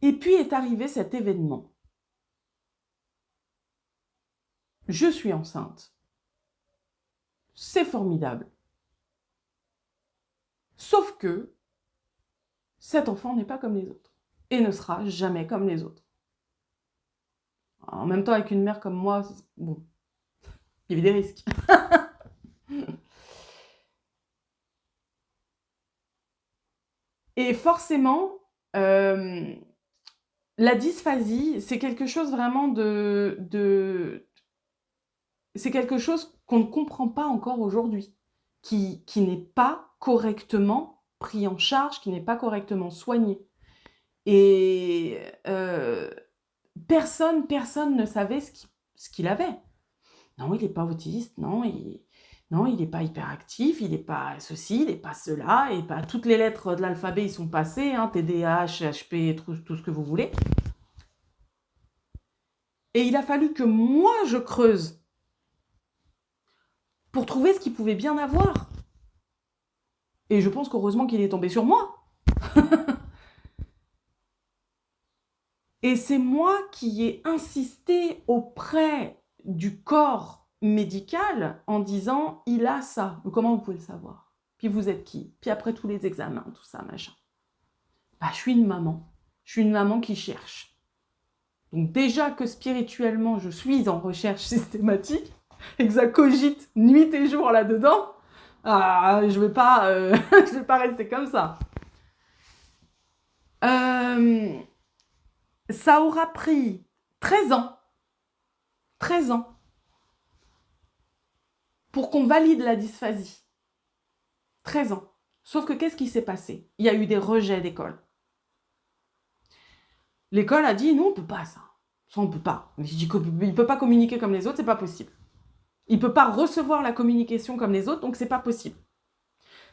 Et puis est arrivé cet événement. Je suis enceinte. C'est formidable. Sauf que cet enfant n'est pas comme les autres. Et ne sera jamais comme les autres. En même temps, avec une mère comme moi, bon, il y avait des risques. Et forcément, la dysphasie, c'est quelque chose vraiment c'est quelque chose qu'on ne comprend pas encore aujourd'hui, qui n'est pas correctement pris en charge, qui n'est pas correctement soigné. Et personne ne savait ce qu'il avait. Non, il n'est pas autiste, non, il n'est pas hyperactif, il n'est pas ceci, il n'est pas cela, et pas toutes les lettres de l'alphabet ils sont passées, hein, TDAH, HP, tout ce que vous voulez. Et il a fallu que moi je creuse pour trouver ce qu'il pouvait bien avoir. Et je pense qu'heureusement qu'il est tombé sur moi. Et c'est moi qui ai insisté auprès du corps médical en disant « il a ça ». Comment vous pouvez le savoir? Puis vous êtes qui? Puis après tous les examens, tout ça, machin. Bah, je suis une maman. Je suis une maman qui cherche. Donc déjà que spirituellement, je suis en recherche systématique et que ça cogite nuit et jour là-dedans, je vais pas rester comme ça. Ça aura pris 13 ans pour qu'on valide la dysphasie. 13 ans. Sauf que qu'est-ce qui s'est passé? Il y a eu des rejets d'école. L'école a dit, nous, on ne peut pas ça. Ça, on ne peut pas. Je dis qu'il ne peut pas communiquer comme les autres, c'est pas possible. Il ne peut pas recevoir la communication comme les autres, donc c'est pas possible.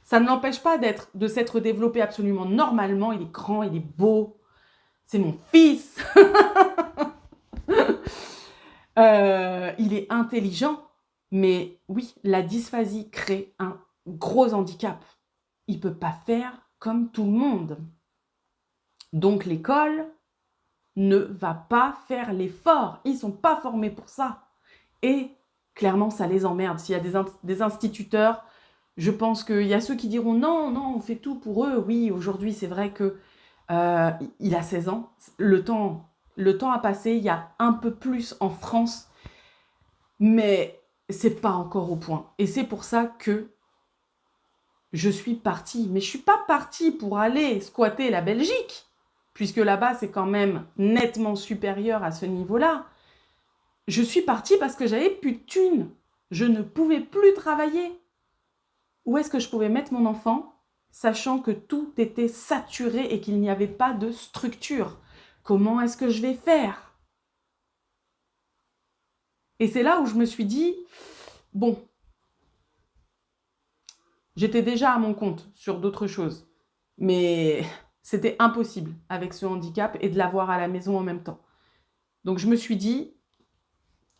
Ça ne l'empêche pas de s'être développé absolument normalement. Il est grand, il est beau. C'est mon fils. Il est intelligent. Mais oui, la dysphasie crée un gros handicap. Il ne peut pas faire comme tout le monde. Donc l'école ne va pas faire l'effort. Ils ne sont pas formés pour ça. Et clairement, ça les emmerde. S'il y a des instituteurs, je pense qu'il y a ceux qui diront non, non, on fait tout pour eux. Oui, aujourd'hui, c'est vrai que il a 16 ans. Le temps a passé. Il y a un peu plus en France. Mais c'est pas encore au point. Et c'est pour ça que je suis partie. Mais je suis pas partie pour aller squatter la Belgique, puisque là-bas, c'est quand même nettement supérieur à ce niveau-là. Je suis partie parce que j'avais plus de thunes. Je ne pouvais plus travailler. Où est-ce que je pouvais mettre mon enfant, sachant que tout était saturé et qu'il n'y avait pas de structure? Comment est-ce que je vais faire? Et c'est là où je me suis dit, bon, j'étais déjà à mon compte sur d'autres choses, mais c'était impossible avec ce handicap et de l'avoir à la maison en même temps. Donc je me suis dit,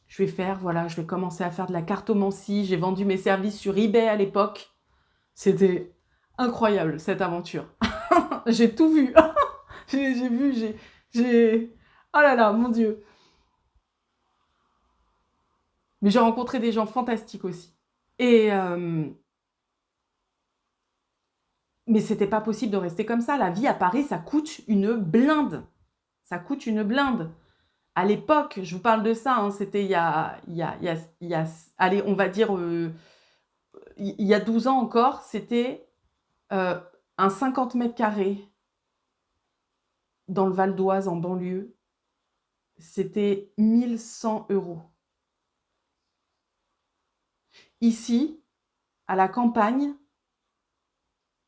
je vais commencer à faire de la cartomancie. J'ai vendu mes services sur eBay à l'époque. C'était incroyable cette aventure. J'ai tout vu. j'ai vu, Oh là là, mon Dieu. Mais j'ai rencontré des gens fantastiques aussi. Et mais c'était pas possible de rester comme ça. La vie à Paris, ça coûte une blinde. Ça coûte une blinde. À l'époque, je vous parle de ça, hein, c'était allez, on va dire, il y a 12 ans encore, c'était un 50 mètres carrés dans le Val d'Oise, en banlieue. C'était 1100 €. Ici, à la campagne,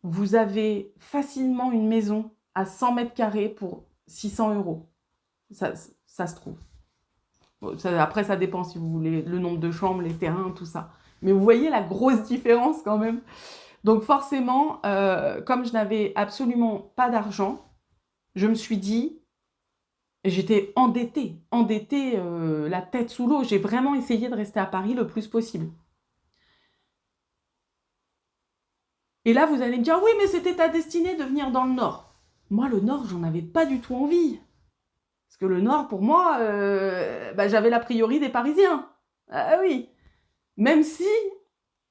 vous avez facilement une maison à 100 mètres carrés pour 600 €. Ça se trouve. Bon, après, ça dépend si vous voulez le nombre de chambres, les terrains, tout ça. Mais vous voyez la grosse différence quand même. Donc forcément, comme je n'avais absolument pas d'argent, je me suis dit, j'étais endettée, la tête sous l'eau. J'ai vraiment essayé de rester à Paris le plus possible. Et là, vous allez me dire, oui, mais c'était ta destinée de venir dans le Nord. Moi, le Nord, j'en avais pas du tout envie. Parce que le Nord, pour moi, j'avais la priori des Parisiens. Ah oui. Même si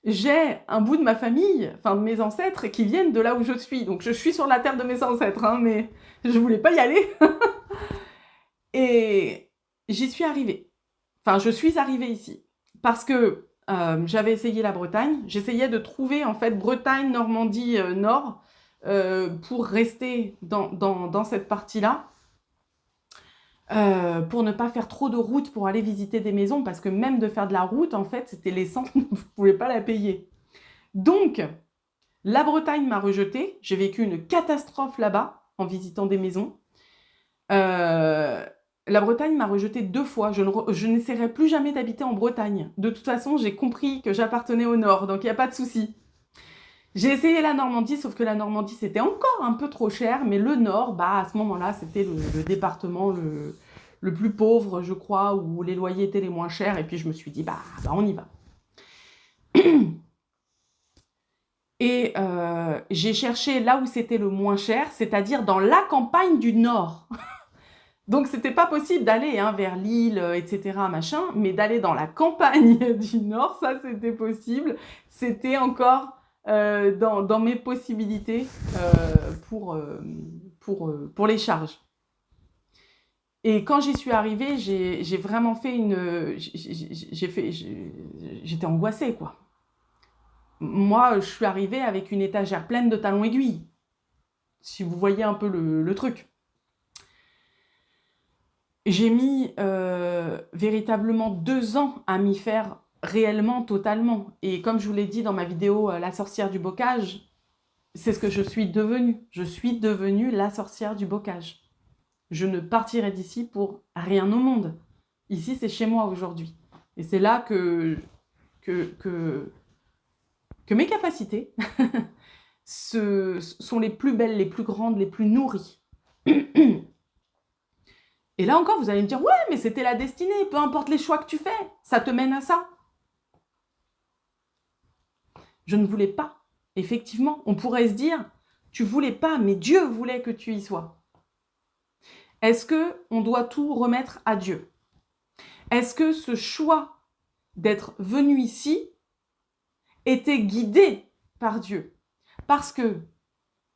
j'ai un bout de ma famille, enfin de mes ancêtres, qui viennent de là où je suis. Donc je suis sur la terre de mes ancêtres, hein, mais je voulais pas y aller. Et j'y suis arrivée. Enfin, je suis arrivée ici. Parce que j'avais essayé la Bretagne. J'essayais de trouver, en fait, Bretagne, Normandie, Nord, pour rester dans cette partie-là. Pour ne pas faire trop de route pour aller visiter des maisons, parce que même de faire de la route, en fait, c'était l'essence, vous ne pouvez pas la payer. Donc, la Bretagne m'a rejetée. J'ai vécu une catastrophe là-bas, en visitant des maisons. La Bretagne m'a rejetée 2 fois. Je n'essaierai plus jamais d'habiter en Bretagne. De toute façon, j'ai compris que j'appartenais au Nord, donc il n'y a pas de souci. J'ai essayé la Normandie, sauf que la Normandie, c'était encore un peu trop cher, mais le Nord, à ce moment-là, c'était le département le plus pauvre, je crois, où les loyers étaient les moins chers, et puis je me suis dit, on y va. Et j'ai cherché là où c'était le moins cher, c'est-à-dire dans la campagne du Nord. Donc, c'était pas possible d'aller vers Lille, etc., machin, mais d'aller dans la campagne du Nord, ça, c'était possible. C'était encore dans mes possibilités pour les charges. Et quand j'y suis arrivée, j'ai vraiment fait j'étais angoissée, quoi. Moi, je suis arrivée avec une étagère pleine de talons aiguilles, si vous voyez un peu le truc. J'ai mis véritablement 2 ans à m'y faire réellement, totalement. Et comme je vous l'ai dit dans ma vidéo La sorcière du bocage, c'est ce que je suis devenue. Je suis devenue la sorcière du bocage. Je ne partirai d'ici pour rien au monde. Ici, c'est chez moi aujourd'hui. Et c'est là que mes capacités sont les plus belles, les plus grandes, les plus nourries. Et là encore, vous allez me dire, ouais, mais c'était la destinée, peu importe les choix que tu fais, ça te mène à ça. Je ne voulais pas. Effectivement, on pourrait se dire, tu voulais pas, mais Dieu voulait que tu y sois. Est-ce qu'on doit tout remettre à Dieu? Est-ce que ce choix d'être venu ici était guidé par Dieu? Parce que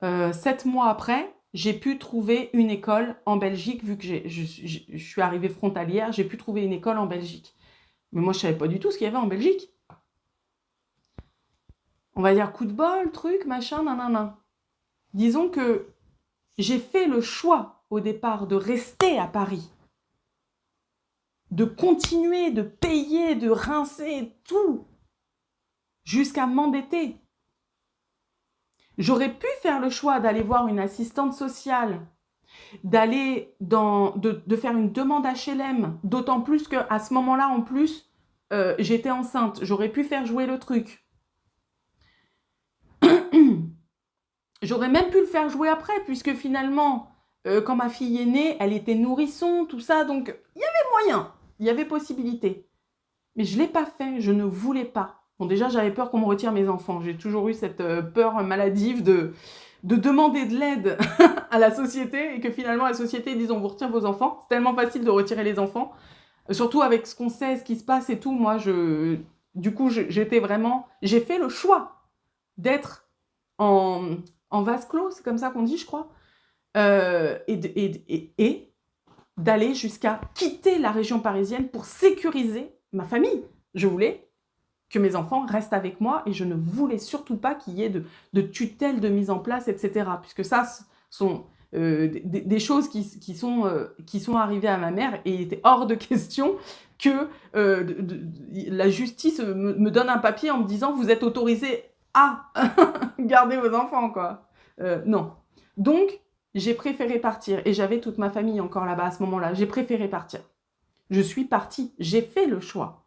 7 mois après, j'ai pu trouver une école en Belgique, vu que je suis arrivée frontalière, j'ai pu trouver une école en Belgique. Mais moi, je ne savais pas du tout ce qu'il y avait en Belgique. On va dire coup de bol, truc, machin, nanana. Disons que j'ai fait le choix au départ de rester à Paris, de continuer, de payer, de rincer tout, jusqu'à m'endetter. J'aurais pu faire le choix d'aller voir une assistante sociale, de faire une demande HLM, d'autant plus qu'à ce moment-là, en plus, j'étais enceinte. J'aurais pu faire jouer le truc. J'aurais même pu le faire jouer après, puisque finalement, quand ma fille est née, elle était nourrisson, tout ça, donc il y avait moyen, il y avait possibilité. Mais je ne l'ai pas fait, je ne voulais pas. Bon, déjà, j'avais peur qu'on me retire mes enfants. J'ai toujours eu cette peur maladive de demander de l'aide à la société et que finalement, la société dise on vous retire vos enfants. C'est tellement facile de retirer les enfants, surtout avec ce qu'on sait, ce qui se passe et tout. Moi, du coup, j'étais vraiment... J'ai fait le choix d'être en vase clos, c'est comme ça qu'on dit, je crois, et d'aller jusqu'à quitter la région parisienne pour sécuriser ma famille. Je voulais que mes enfants restent avec moi et je ne voulais surtout pas qu'il y ait de tutelle de mise en place, etc. Puisque ça sont des choses qui sont arrivées à ma mère et il était hors de question que la justice me donne un papier en me disant « vous êtes autorisé à garder vos enfants ». Quoi. Non. Donc, j'ai préféré partir et j'avais toute ma famille encore là-bas à ce moment-là. J'ai préféré partir. Je suis partie. J'ai fait le choix.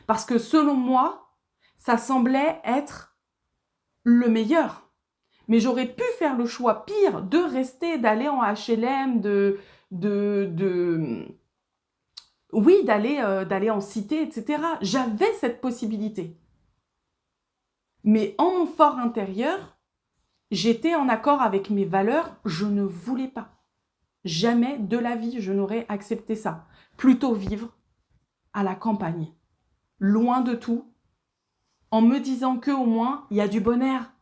Parce que selon moi, ça semblait être le meilleur. Mais j'aurais pu faire le choix pire de rester, d'aller en HLM, oui, d'aller en cité, etc. J'avais cette possibilité. Mais en mon fort intérieur, j'étais en accord avec mes valeurs, je ne voulais pas. Jamais de la vie, je n'aurais accepté ça. Plutôt vivre à la campagne, loin de tout, en me disant qu'au moins, il y a du bon air.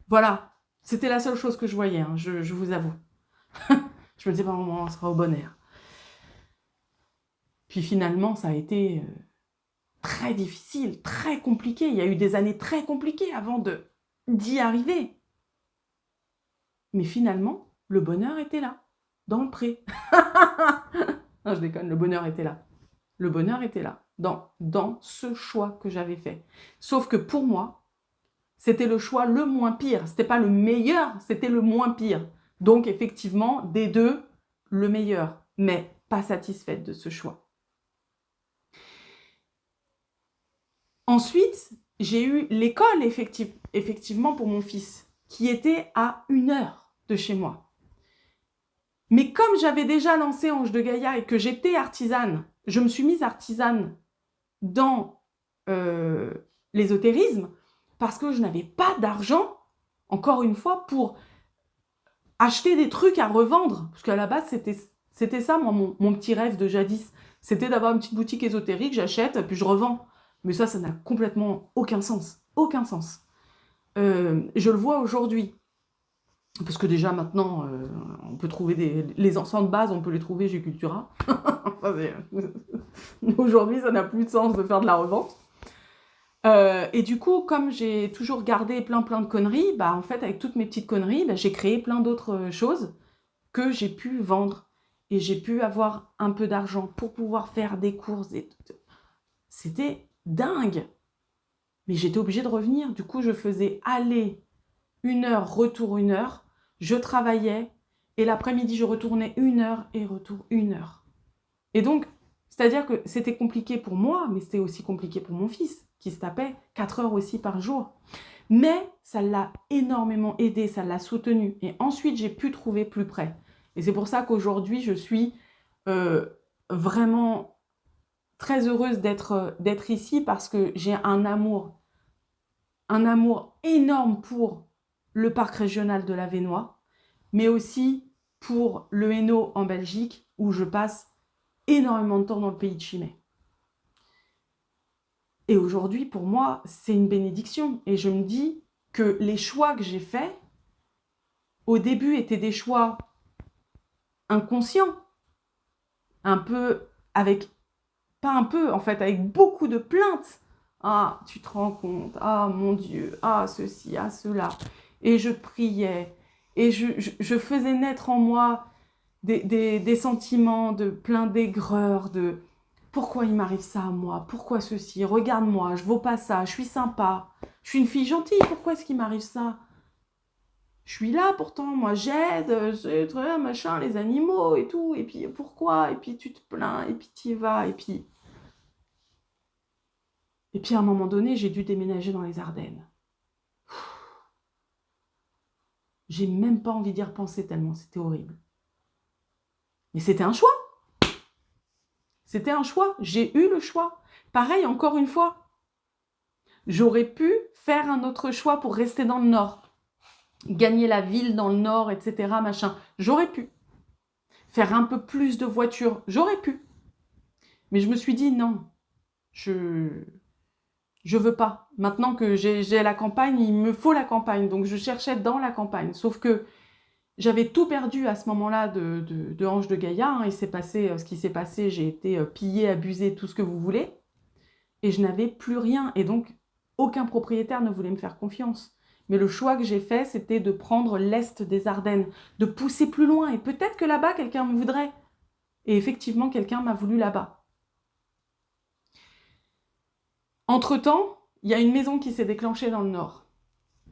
Voilà, c'était la seule chose que je voyais, hein, je vous avoue. Je me disais, par moment, on sera au bon air. Puis finalement, ça a été très difficile, très compliqué. Il y a eu des années très compliquées avant d'y arriver. Mais finalement, le bonheur était là, dans le pré. Non, je déconne, le bonheur était là. Le bonheur était là, dans ce choix que j'avais fait. Sauf que pour moi, c'était le choix le moins pire. C'était pas le meilleur, c'était le moins pire. Donc effectivement, des deux, le meilleur. Mais pas satisfaite de ce choix. Ensuite, j'ai eu l'école effectivement pour mon fils, qui était à 1 heure de chez moi. Mais comme j'avais déjà lancé Ange de Gaïa et que j'étais artisane, je me suis mise artisane dans l'ésotérisme parce que je n'avais pas d'argent, encore une fois, pour acheter des trucs à revendre. Parce qu'à la base, c'était ça, moi, mon petit rêve de jadis. C'était d'avoir une petite boutique ésotérique, j'achète, puis je revends. Mais ça n'a complètement aucun sens. Aucun sens. Je le vois aujourd'hui. Parce que déjà, maintenant, on peut trouver les encens de base, on peut les trouver chez Cultura. Aujourd'hui, ça n'a plus de sens de faire de la revente. Et du coup, comme j'ai toujours gardé plein de conneries, bah en fait, avec toutes mes petites conneries, bah, j'ai créé plein d'autres choses que j'ai pu vendre. Et j'ai pu avoir un peu d'argent pour pouvoir faire des courses. C'était dingue. Mais j'étais obligée de revenir. Du coup, je faisais aller 1 heure, retour 1 heure. Je travaillais et l'après-midi, je retournais 1 heure et retour 1 heure. Et donc, c'est-à-dire que c'était compliqué pour moi, mais c'était aussi compliqué pour mon fils, qui se tapait 4 heures aussi par jour. Mais ça l'a énormément aidé, ça l'a soutenu. Et ensuite, j'ai pu trouver plus près. Et c'est pour ça qu'aujourd'hui, je suis vraiment très heureuse d'être ici parce que j'ai un amour énorme pour le parc régional de la Vénois, mais aussi pour le Hainaut en Belgique, où je passe énormément de temps dans le pays de Chimay. Et aujourd'hui, pour moi, c'est une bénédiction. Et je me dis que les choix que j'ai faits, au début, étaient des choix inconscients, un peu avec, pas un peu, en fait, avec beaucoup de plaintes. Ah, tu te rends compte, ah mon Dieu, ah ceci, ah cela. Et je priais, et je faisais naître en moi des sentiments de plein d'aigreur, de pourquoi il m'arrive ça à moi, pourquoi ceci, regarde-moi, je vaux pas ça, je suis sympa, je suis une fille gentille, pourquoi est-ce qu'il m'arrive ça? Je suis là pourtant, moi j'aide, c'est très bien, machin, les animaux et tout, et puis pourquoi? Et puis tu te plains, et puis tu y vas, et puis à un moment donné, j'ai dû déménager dans les Ardennes. J'ai même pas envie d'y repenser tellement c'était horrible. Mais c'était un choix. C'était un choix. J'ai eu le choix. Pareil, encore une fois, j'aurais pu faire un autre choix pour rester dans le Nord. Gagner la ville dans le Nord, etc. Machin. J'aurais pu. Faire un peu plus de voitures. J'aurais pu. Mais je me suis dit non. Je veux pas. Maintenant que j'ai la campagne, il me faut la campagne. Donc je cherchais dans la campagne. Sauf que j'avais tout perdu à ce moment-là de Ange de Gaïa. Hein. Il s'est passé ce qui s'est passé. J'ai été pillée, abusée, tout ce que vous voulez. Et je n'avais plus rien. Et donc, aucun propriétaire ne voulait me faire confiance. Mais le choix que j'ai fait, c'était de prendre l'est des Ardennes, de pousser plus loin. Et peut-être que là-bas, quelqu'un me voudrait. Et effectivement, quelqu'un m'a voulu là-bas. Entre-temps, il y a une maison qui s'est déclenchée dans le nord.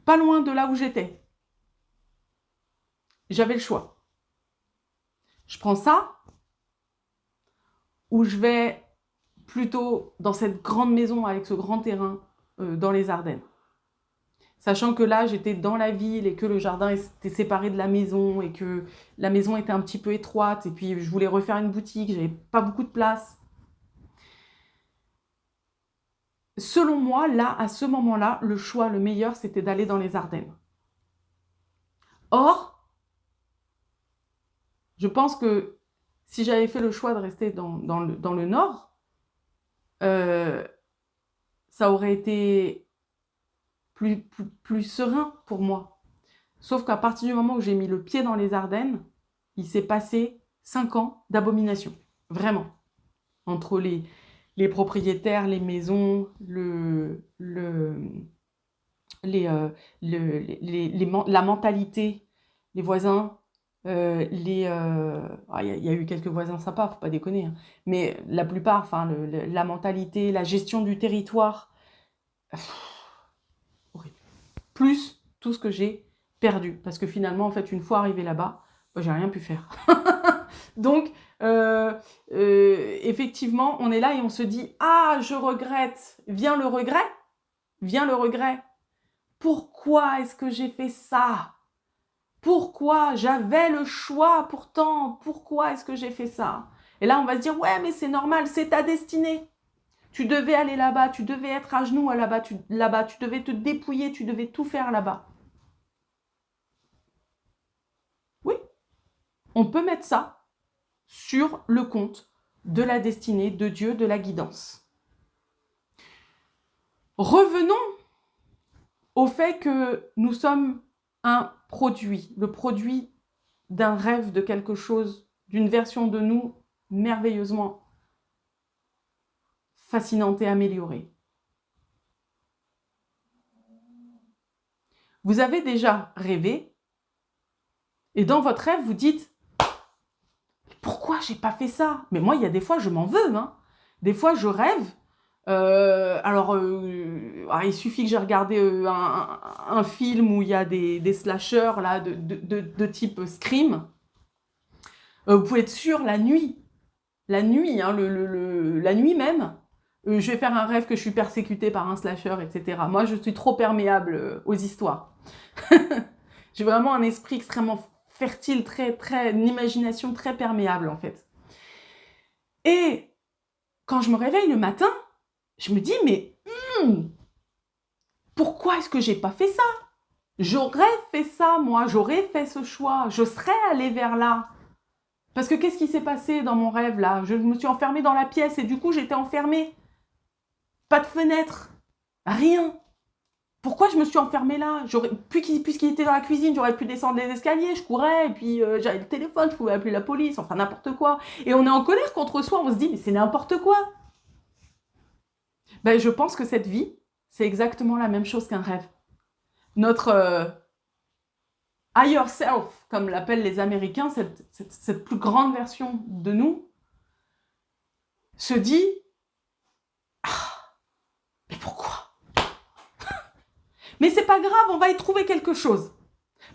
Pas loin de là où j'étais. J'avais le choix. Je prends ça, ou je vais plutôt dans cette grande maison avec ce grand terrain dans les Ardennes. Sachant que là, j'étais dans la ville et que le jardin était séparé de la maison et que la maison était un petit peu étroite et puis je voulais refaire une boutique, j'avais pas beaucoup de place. Selon moi, là, à ce moment-là, le choix le meilleur, c'était d'aller dans les Ardennes. Or, je pense que si j'avais fait le choix de rester dans le nord, ça aurait été plus serein pour moi. Sauf qu'à partir du moment où j'ai mis le pied dans les Ardennes, il s'est passé 5 ans d'abomination. Vraiment. Entre les propriétaires, les maisons, la mentalité, les voisins, il y a eu quelques voisins sympas, faut pas déconner, hein. Mais la plupart, enfin, la mentalité, la gestion du territoire, horrible. Plus tout ce que j'ai perdu. Parce que finalement, en fait, une fois arrivé là-bas, j'ai rien pu faire. Donc, effectivement, on est là et on se dit « Ah, je regrette !» Vient le regret. Vient le regret. Pourquoi est-ce que j'ai fait ça? Pourquoi? J'avais le choix pourtant. Pourquoi est-ce que j'ai fait ça? Et là, on va se dire « Ouais, mais c'est normal, c'est ta destinée. Tu devais aller là-bas, tu devais être à genoux là-bas, tu devais te dépouiller, tu devais tout faire là-bas. » Oui, on peut mettre ça sur le compte de la destinée, de Dieu, de la guidance. Revenons au fait que nous sommes un produit, le produit d'un rêve, de quelque chose, d'une version de nous merveilleusement fascinante et améliorée. Vous avez déjà rêvé et dans votre rêve, vous dites « Pourquoi j'ai pas fait ça ?» Mais moi, il y a des fois, je m'en veux. Hein. Des fois, je rêve Il suffit que j'ai regardé un film où il y a des slashers là, de type Scream. Vous pouvez être sûr, la nuit, hein, la nuit même, je vais faire un rêve que je suis persécutée par un slasher, etc. Moi, je suis trop perméable aux histoires. J'ai vraiment un esprit extrêmement fertile, une imagination très perméable, en fait. Et quand je me réveille le matin, je me dis, mais pourquoi est-ce que j'ai pas fait ça? J'aurais fait ça, moi, j'aurais fait ce choix, je serais allée vers là. Parce que qu'est-ce qui s'est passé dans mon rêve, là? Je me suis enfermée dans la pièce et du coup, j'étais enfermée. Pas de fenêtre, rien. Pourquoi je me suis enfermée là? Puisqu'il était dans la cuisine, j'aurais pu descendre les escaliers, je courais, et puis j'avais le téléphone, je pouvais appeler la police, enfin n'importe quoi. Et on est en colère contre soi, on se dit, mais c'est n'importe quoi. Ben, je pense que cette vie, c'est exactement la même chose qu'un rêve. Notre higher self, comme l'appellent les Américains, cette plus grande version de nous, se dit, ah, mais pourquoi? Mais c'est pas grave, on va y trouver quelque chose.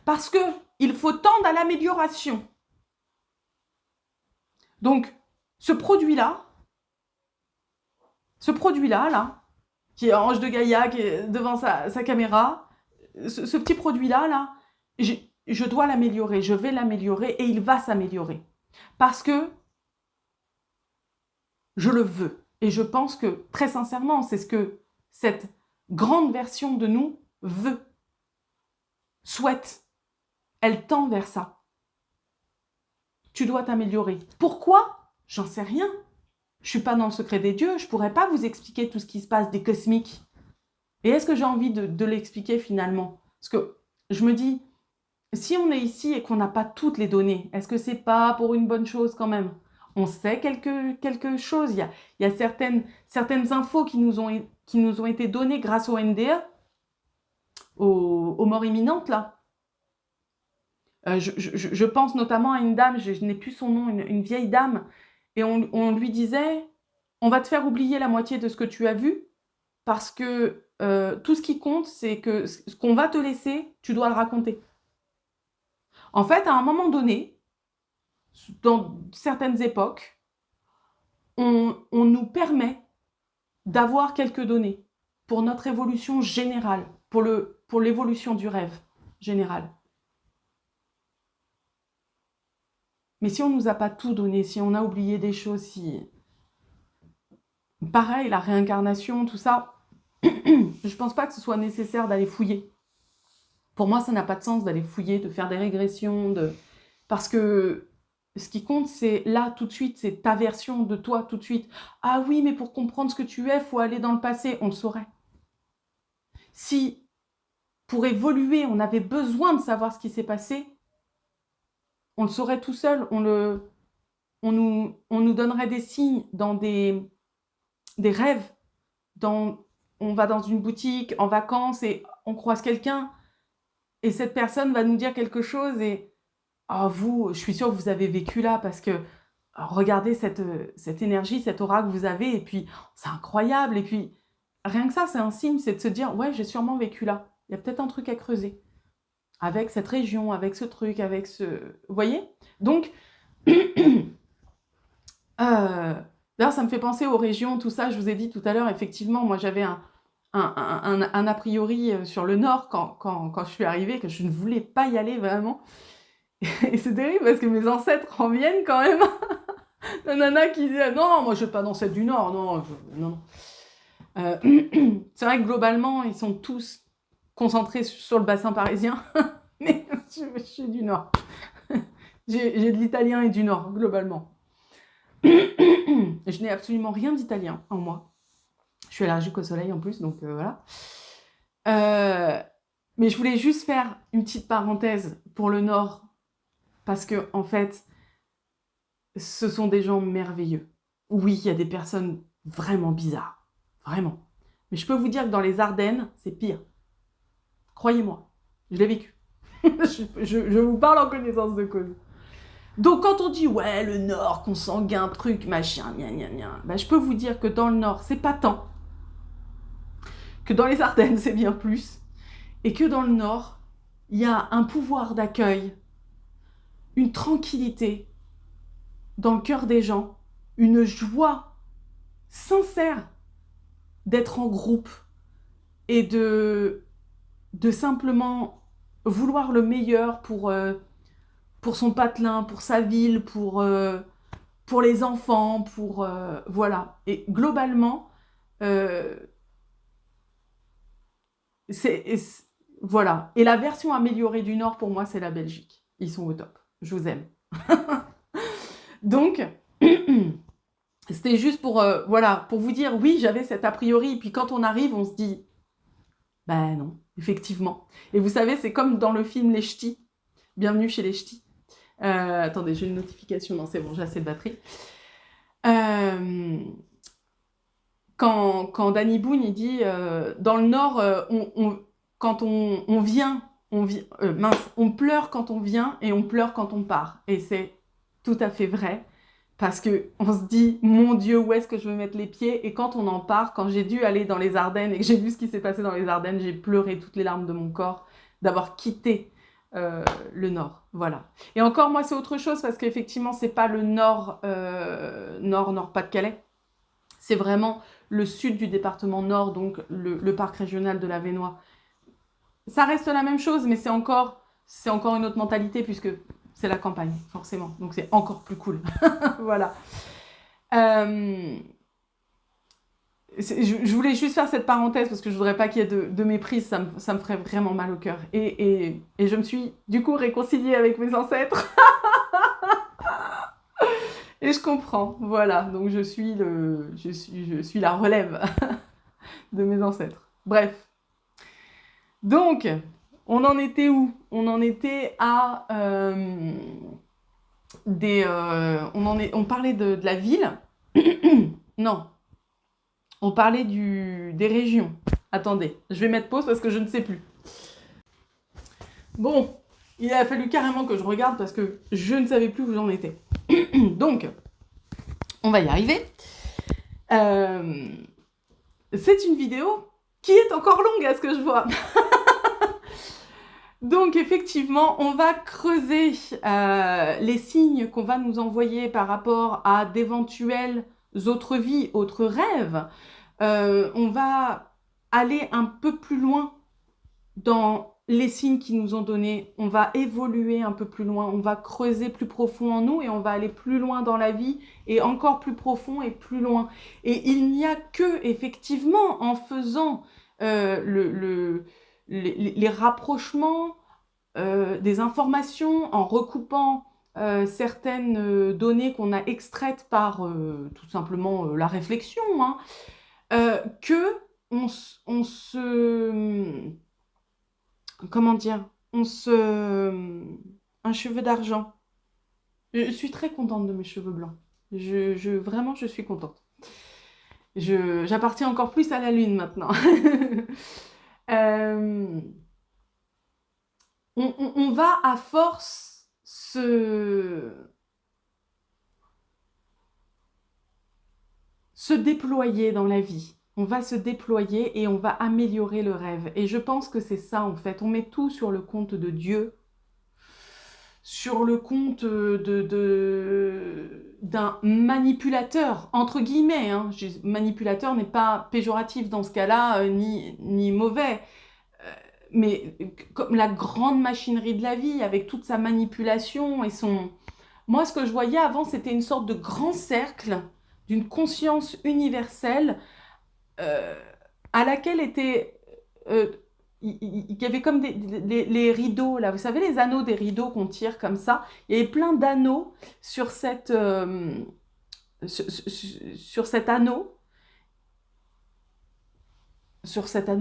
Parce que il faut tendre à l'amélioration. Donc, ce produit-là, là, qui est Ange de Gaïa, qui est devant sa caméra, ce petit produit-là, je dois l'améliorer, je vais l'améliorer et il va s'améliorer. Parce que je le veux. Et je pense que, très sincèrement, c'est ce que cette grande version de nous veut, souhaite. Elle tend vers ça. Tu dois t'améliorer. Pourquoi? J'en sais rien. Je suis pas dans le secret des dieux, je pourrais pas vous expliquer tout ce qui se passe des cosmiques. Et est-ce que j'ai envie de l'expliquer finalement? Parce que je me dis, si on est ici et qu'on n'a pas toutes les données, est-ce que c'est pas pour une bonne chose quand même? On sait quelque chose. Il y a certaines infos qui nous ont été données grâce au NDE, aux morts imminentes là. Je pense notamment à une dame, je n'ai plus son nom, une vieille dame, et on lui disait, on va te faire oublier la moitié de ce que tu as vu, parce que tout ce qui compte, c'est que ce qu'on va te laisser, tu dois le raconter. En fait, à un moment donné, dans certaines époques, on nous permet d'avoir quelques données pour notre évolution générale, pour l'évolution du rêve général. Mais si on ne nous a pas tout donné, si on a oublié des choses, si... Pareil, la réincarnation, tout ça, je pense pas que ce soit nécessaire d'aller fouiller. Pour moi, ça n'a pas de sens d'aller fouiller, de faire des régressions, parce que ce qui compte, c'est là, tout de suite, c'est ta version de toi, tout de suite. Ah oui, mais pour comprendre ce que tu es, il faut aller dans le passé, on le saurait. Si, pour évoluer, on avait besoin de savoir ce qui s'est passé, on le saurait tout seul, on nous donnerait des signes dans des rêves, on va dans une boutique en vacances et on croise quelqu'un et cette personne va nous dire quelque chose et vous, je suis sûre que vous avez vécu là parce que regardez cette énergie, cette aura que vous avez et puis c'est incroyable et puis rien que ça, c'est un signe, c'est de se dire ouais, j'ai sûrement vécu là, il y a peut-être un truc à creuser avec cette région, avec ce truc, avec ce... Vous voyez? Donc, d'ailleurs, ça me fait penser aux régions, tout ça, je vous ai dit tout à l'heure, effectivement, moi j'avais un a priori sur le Nord quand je suis arrivée, que je ne voulais pas y aller vraiment. Et c'est terrible parce que mes ancêtres en viennent quand même. La nana qui dit non, moi je vais pas dans celle du Nord, non. C'est vrai que globalement, ils sont tous concentrés sur le bassin parisien, mais je suis du Nord. J'ai de l'italien et du Nord, globalement. Je n'ai absolument rien d'italien en moi. Je suis allergique au soleil en plus, donc voilà. Mais je voulais juste faire une petite parenthèse pour le Nord, parce que en fait, ce sont des gens merveilleux. Oui, il y a des personnes vraiment bizarres, vraiment. Mais je peux vous dire que dans les Ardennes, c'est pire. Croyez-moi, je l'ai vécu. je vous parle en connaissance de cause. Donc quand on dit ouais, le Nord, consanguin, truc, machin, gna gna gna, je peux vous dire que dans le Nord, c'est pas tant. que dans les Ardennes, c'est bien plus, et que dans le Nord, il y a un pouvoir d'accueil, une tranquillité dans le cœur des gens, une joie sincère d'être en groupe et de simplement vouloir le meilleur pour son patelin, pour sa ville, pour les enfants, voilà. Et globalement, euh, voilà. Et la version améliorée du Nord, pour moi, c'est la Belgique. Ils sont au top. Je vous aime. Donc, c'était juste voilà, pour vous dire, oui, j'avais cet a priori. Et puis quand on arrive, on se dit, ben non, effectivement. Et vous savez, c'est comme dans le film Les Ch'tis. Bienvenue chez les Ch'tis. Attendez, j'ai une notification. Non, c'est bon, j'ai assez de batterie. Quand Danny Boone, il dit, dans le Nord, quand on vient, on pleure quand on vient et on pleure quand on part. Et c'est tout à fait vrai. Parce qu'on se dit, mon Dieu, où est-ce que je veux mettre les pieds? Et quand on en part, quand j'ai dû aller dans les Ardennes et que j'ai vu ce qui s'est passé dans les Ardennes, j'ai pleuré toutes les larmes de mon corps d'avoir quitté le Nord. Voilà. Et encore, moi, c'est autre chose parce qu'effectivement, c'est pas le Nord, Nord-Pas-de-Calais. C'est vraiment le sud du département Nord, donc le parc régional de la Vénois. Ça reste la même chose, mais c'est encore une autre mentalité puisque c'est la campagne, forcément. Donc c'est encore plus cool. Voilà. Je voulais juste faire cette parenthèse parce que je voudrais pas qu'il y ait de méprise, ça me ferait vraiment mal au cœur. Et je me suis du coup réconciliée avec mes ancêtres. Et je comprends, voilà. Donc je suis la relève de mes ancêtres. Bref. Donc, on en était où? On en était à on parlait de la ville. Non. On parlait des régions. Attendez, je vais mettre pause parce que je ne sais plus. Bon, il a fallu carrément que je regarde parce que je ne savais plus où j'en étais. Donc, on va y arriver. C'est une vidéo qui est encore longue à ce que je vois. Donc effectivement, on va creuser les signes qu'on va nous envoyer par rapport à d'éventuelles autres vies, autres rêves. On va aller un peu plus loin dans les signes qu'ils nous ont donnés. On va évoluer un peu plus loin, on va creuser plus profond en nous et on va aller plus loin dans la vie et encore plus profond et plus loin. Et il n'y a que, effectivement, en faisant les rapprochements des informations, en recoupant certaines données qu'on a extraites par tout simplement la réflexion, hein, que on se... Comment dire? Un cheveu d'argent. Je suis très contente de mes cheveux blancs. Vraiment, je suis contente. J'appartiens encore plus à la lune maintenant. On va à force se déployer dans la vie. On va se déployer et on va améliorer le rêve. Et je pense que c'est ça en fait. On met tout sur le compte de Dieu, sur le compte d'un manipulateur, entre guillemets. Hein. Manipulateur n'est pas péjoratif dans ce cas-là, ni mauvais. Mais comme la grande machinerie de la vie, avec toute sa manipulation et son... Moi, ce que je voyais avant, c'était une sorte de grand cercle d'une conscience universelle à laquelle était... il y avait comme les rideaux, là, vous savez, les anneaux des rideaux qu'on tire comme ça. Il y avait plein d'anneaux sur cet anneau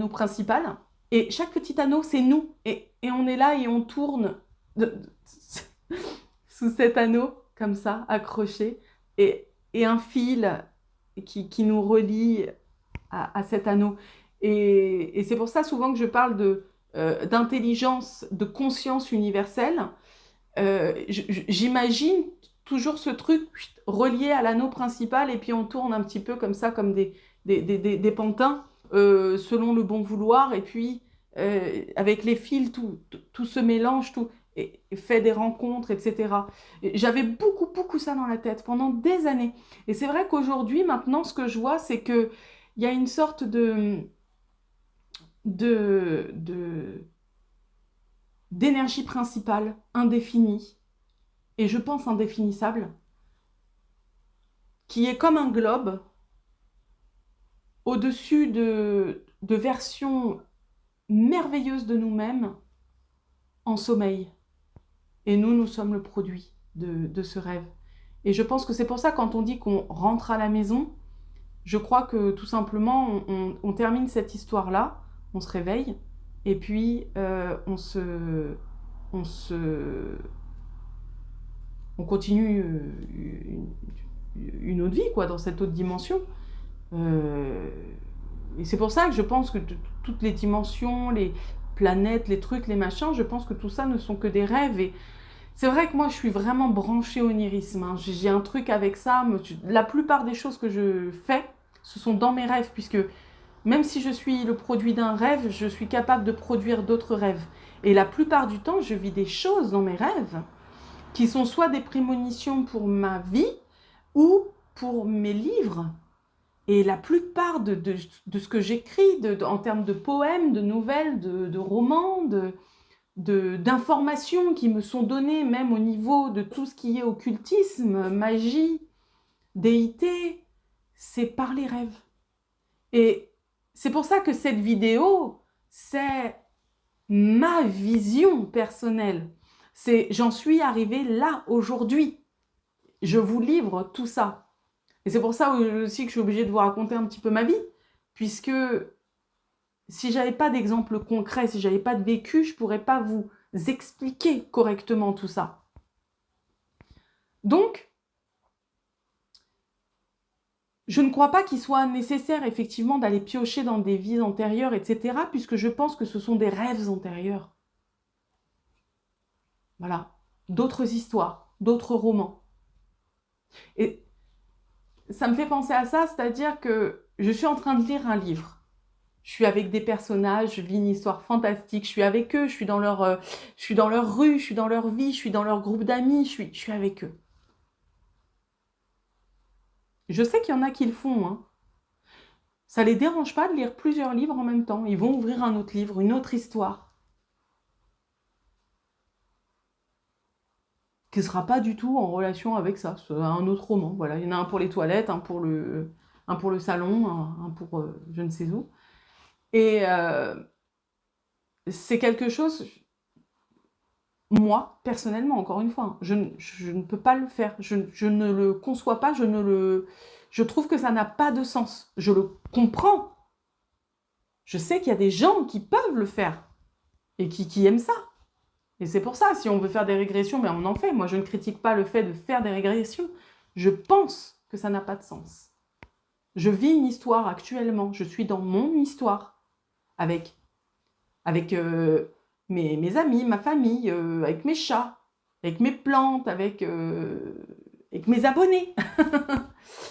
principal. Et chaque petit anneau, c'est nous. Et on est là et on tourne sous cet anneau, comme ça, accroché. Et un fil qui nous relie à cet anneau. Et c'est pour ça souvent que je parle d'intelligence, de conscience universelle. J'imagine toujours ce truc relié à l'anneau principal et puis on tourne un petit peu comme ça, comme des pantins selon le bon vouloir, et puis avec les fils, tout se mélange, et fait des rencontres, etc. J'avais beaucoup ça dans la tête pendant des années. Et c'est vrai qu'aujourd'hui, maintenant, ce que je vois, c'est qu'il y a une sorte de d'énergie principale, indéfinie, et je pense indéfinissable, qui est comme un globe au-dessus de versions merveilleuses de nous-mêmes en sommeil. Et nous sommes le produit de ce rêve. Et je pense que c'est pour ça, quand on dit qu'on rentre à la maison, je crois que tout simplement, on termine cette histoire-là, on se réveille, et puis on continue une autre vie, quoi, dans cette autre dimension. Et c'est pour ça que je pense que toutes les dimensions, les planètes, les trucs, les machins, je pense que tout ça ne sont que des rêves. Et c'est vrai que moi, je suis vraiment branchée au onirisme, hein. J'ai un truc avec ça. La plupart des choses que je fais, ce sont dans mes rêves, puisque même si je suis le produit d'un rêve, je suis capable de produire d'autres rêves. Et la plupart du temps, je vis des choses dans mes rêves qui sont soit des prémonitions pour ma vie ou pour mes livres. Et la plupart de ce que j'écris, en termes de poèmes, de nouvelles, de romans, d'informations qui me sont données, même au niveau de tout ce qui est occultisme, magie, déité, c'est par les rêves. Et c'est pour ça que cette vidéo, c'est ma vision personnelle. J'en suis arrivée là, aujourd'hui. Je vous livre tout ça. Et c'est pour ça aussi que je suis obligée de vous raconter un petit peu ma vie, puisque si j'avais pas d'exemple concret, si j'avais pas de vécu, je pourrais pas vous expliquer correctement tout ça. Donc, je ne crois pas qu'il soit nécessaire effectivement d'aller piocher dans des vies antérieures, etc., puisque je pense que ce sont des rêves antérieurs. Voilà. D'autres histoires, d'autres romans. Et ça me fait penser à ça, c'est-à-dire que je suis en train de lire un livre. Je suis avec des personnages, je vis une histoire fantastique, je suis avec eux, je suis dans leur rue, je suis dans leur vie, je suis dans leur groupe d'amis, je suis avec eux. Je sais qu'il y en a qui le font, hein. Ça les dérange pas de lire plusieurs livres en même temps. Ils vont ouvrir un autre livre, une autre histoire, qui ne sera pas du tout en relation avec ça. C'est un autre roman. Voilà, il y en a un pour les toilettes, un pour le salon, un pour je ne sais où. Et c'est quelque chose, moi, personnellement, encore une fois, hein, je ne peux pas le faire. Je ne le conçois pas, je trouve que ça n'a pas de sens. Je le comprends. Je sais qu'il y a des gens qui peuvent le faire et qui aiment ça. Et c'est pour ça, si on veut faire des régressions, ben on en fait. Moi, je ne critique pas le fait de faire des régressions. Je pense que ça n'a pas de sens. Je vis une histoire actuellement. Je suis dans mon histoire avec mes amis, ma famille, avec mes chats, avec mes plantes, avec mes abonnés.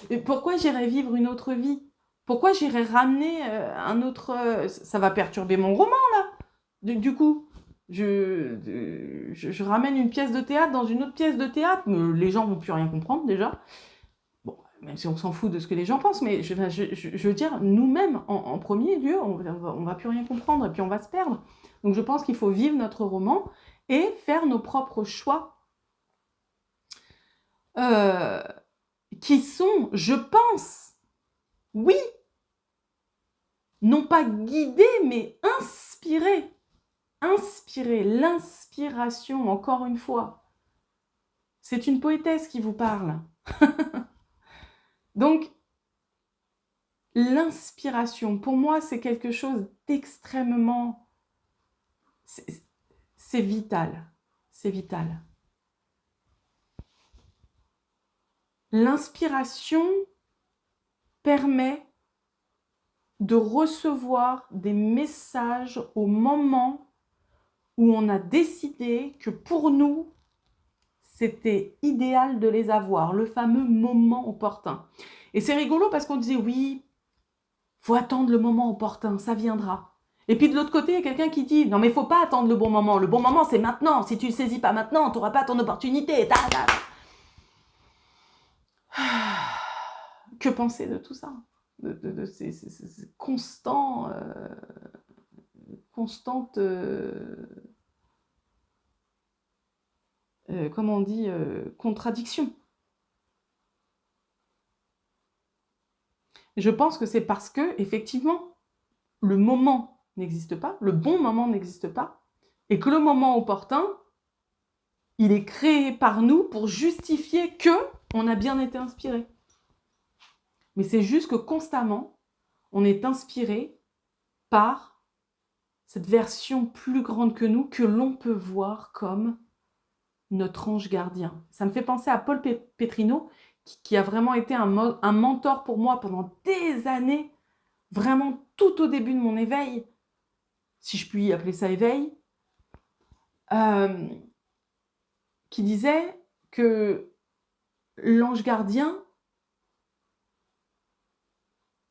Et pourquoi j'irais vivre une autre vie? Pourquoi j'irais ramener un autre... ça va perturber mon roman, là, du coup. Je ramène une pièce de théâtre dans une autre pièce de théâtre, mais les gens vont plus rien comprendre déjà. Bon, même si on s'en fout de ce que les gens pensent, mais je veux dire, nous-mêmes, en premier lieu, on va plus rien comprendre et puis on va se perdre. Donc je pense qu'il faut vivre notre roman et faire nos propres choix qui sont, je pense, oui, non pas guidés, mais inspirés. Inspirer, l'inspiration, encore une fois. C'est une poétesse qui vous parle. Donc, l'inspiration, pour moi, c'est quelque chose d'extrêmement... C'est vital. C'est vital. L'inspiration permet de recevoir des messages au moment où on a décidé que pour nous, c'était idéal de les avoir, le fameux moment opportun. Et c'est rigolo parce qu'on disait, oui, faut attendre le moment opportun, ça viendra. Et puis de l'autre côté, il y a quelqu'un qui dit, non mais il faut pas attendre le bon moment c'est maintenant, si tu ne saisis pas maintenant, tu n'auras pas ton opportunité. Que penser de tout ça, de ces constantes comment on dit, contradictions. Je pense que c'est parce que, effectivement, le moment n'existe pas, le bon moment n'existe pas, et que le moment opportun, il est créé par nous pour justifier que on a bien été inspiré. Mais c'est juste que constamment, on est inspiré par cette version plus grande que nous, que l'on peut voir comme notre ange gardien. Ça me fait penser à Paul Petrino, qui a vraiment été un mentor pour moi pendant des années, vraiment tout au début de mon éveil, si je puis appeler ça éveil, qui disait que l'ange gardien,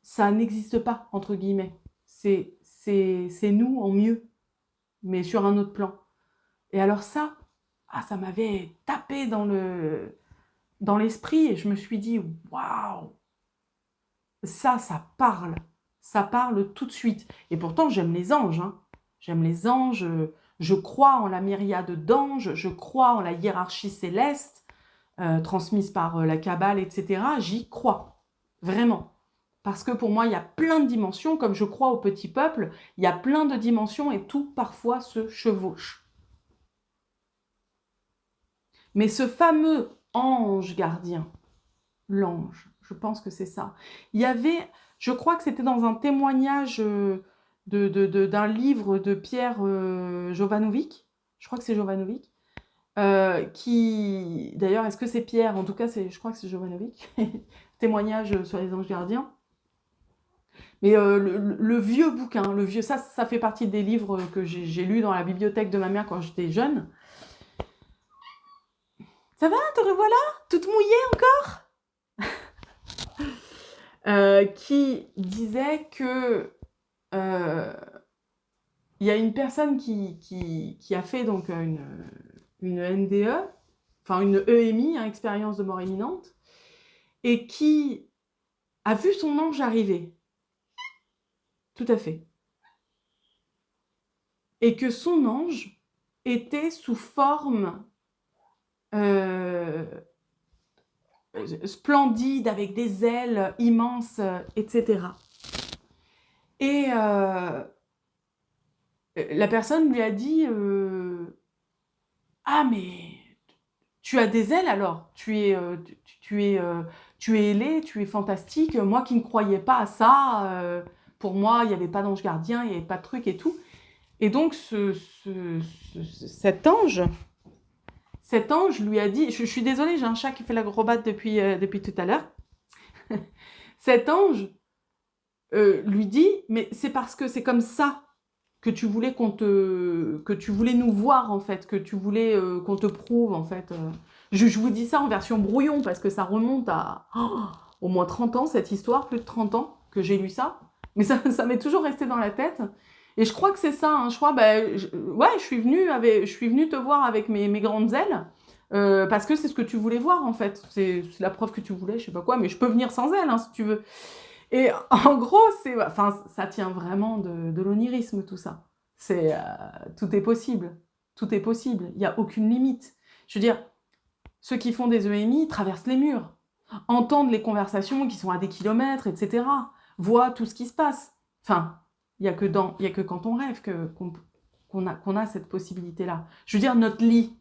ça n'existe pas, entre guillemets. C'est nous en mieux, mais sur un autre plan. Et alors ça m'avait tapé dans l'esprit, et je me suis dit, waouh, ça parle tout de suite. Et pourtant, j'aime les anges, hein. J'aime les anges, je crois en la myriade d'anges, je crois en la hiérarchie céleste, transmise par la Kabbale, etc. J'y crois, vraiment. Parce que pour moi, il y a plein de dimensions, comme je crois au petit peuple, il y a plein de dimensions et tout parfois se chevauche. Mais ce fameux ange gardien, l'ange, je pense que c'est ça. Il y avait, je crois que c'était dans un témoignage d'un livre de Pierre Jovanovic, je crois que c'est Jovanovic, qui, d'ailleurs, est-ce que c'est Pierre? En tout cas, je crois que c'est Jovanovic, témoignage sur les anges gardiens. Mais le vieux bouquin, ça fait partie des livres que j'ai lus dans la bibliothèque de ma mère quand j'étais jeune. Ça va, te revoilà? Toute mouillée encore? Qui disait que il y a une personne qui a fait donc une NDE, enfin une EMI, hein, expérience de mort imminente, et qui a vu son ange arriver. Tout à fait. Et que son ange était sous forme splendide, avec des ailes immenses, etc. Et la personne lui a dit ah, mais tu as des ailes alors, tu es ailé, tu es fantastique. Moi qui ne croyais pas à ça, pour moi, il n'y avait pas d'ange gardien, il n'y avait pas de truc et tout. Et donc, cet ange lui a dit, je suis désolée, j'ai un chat qui fait l'acrobate depuis tout à l'heure. Cet ange lui dit, mais c'est parce que c'est comme ça que tu voulais que tu voulais nous voir en fait, que tu voulais qu'on te prouve en fait. Je vous dis ça en version brouillon parce que ça remonte à au moins 30 ans cette histoire, plus de 30 ans que j'ai lu ça, mais ça m'est toujours resté dans la tête. Et je crois que c'est ça, hein. Je crois, je suis venue te voir avec mes grandes ailes, parce que c'est ce que tu voulais voir en fait. C'est la preuve que tu voulais, je sais pas quoi, mais je peux venir sans ailes, hein, si tu veux. Et en gros, ça tient vraiment de l'onirisme tout ça. Tout est possible, tout est possible. Il n'y a aucune limite. Je veux dire, ceux qui font des EMI traversent les murs, entendent les conversations qui sont à des kilomètres, etc. Voient tout ce qui se passe. Enfin, il n'y a que quand on rêve qu'on a cette possibilité-là. Je veux dire, notre lit,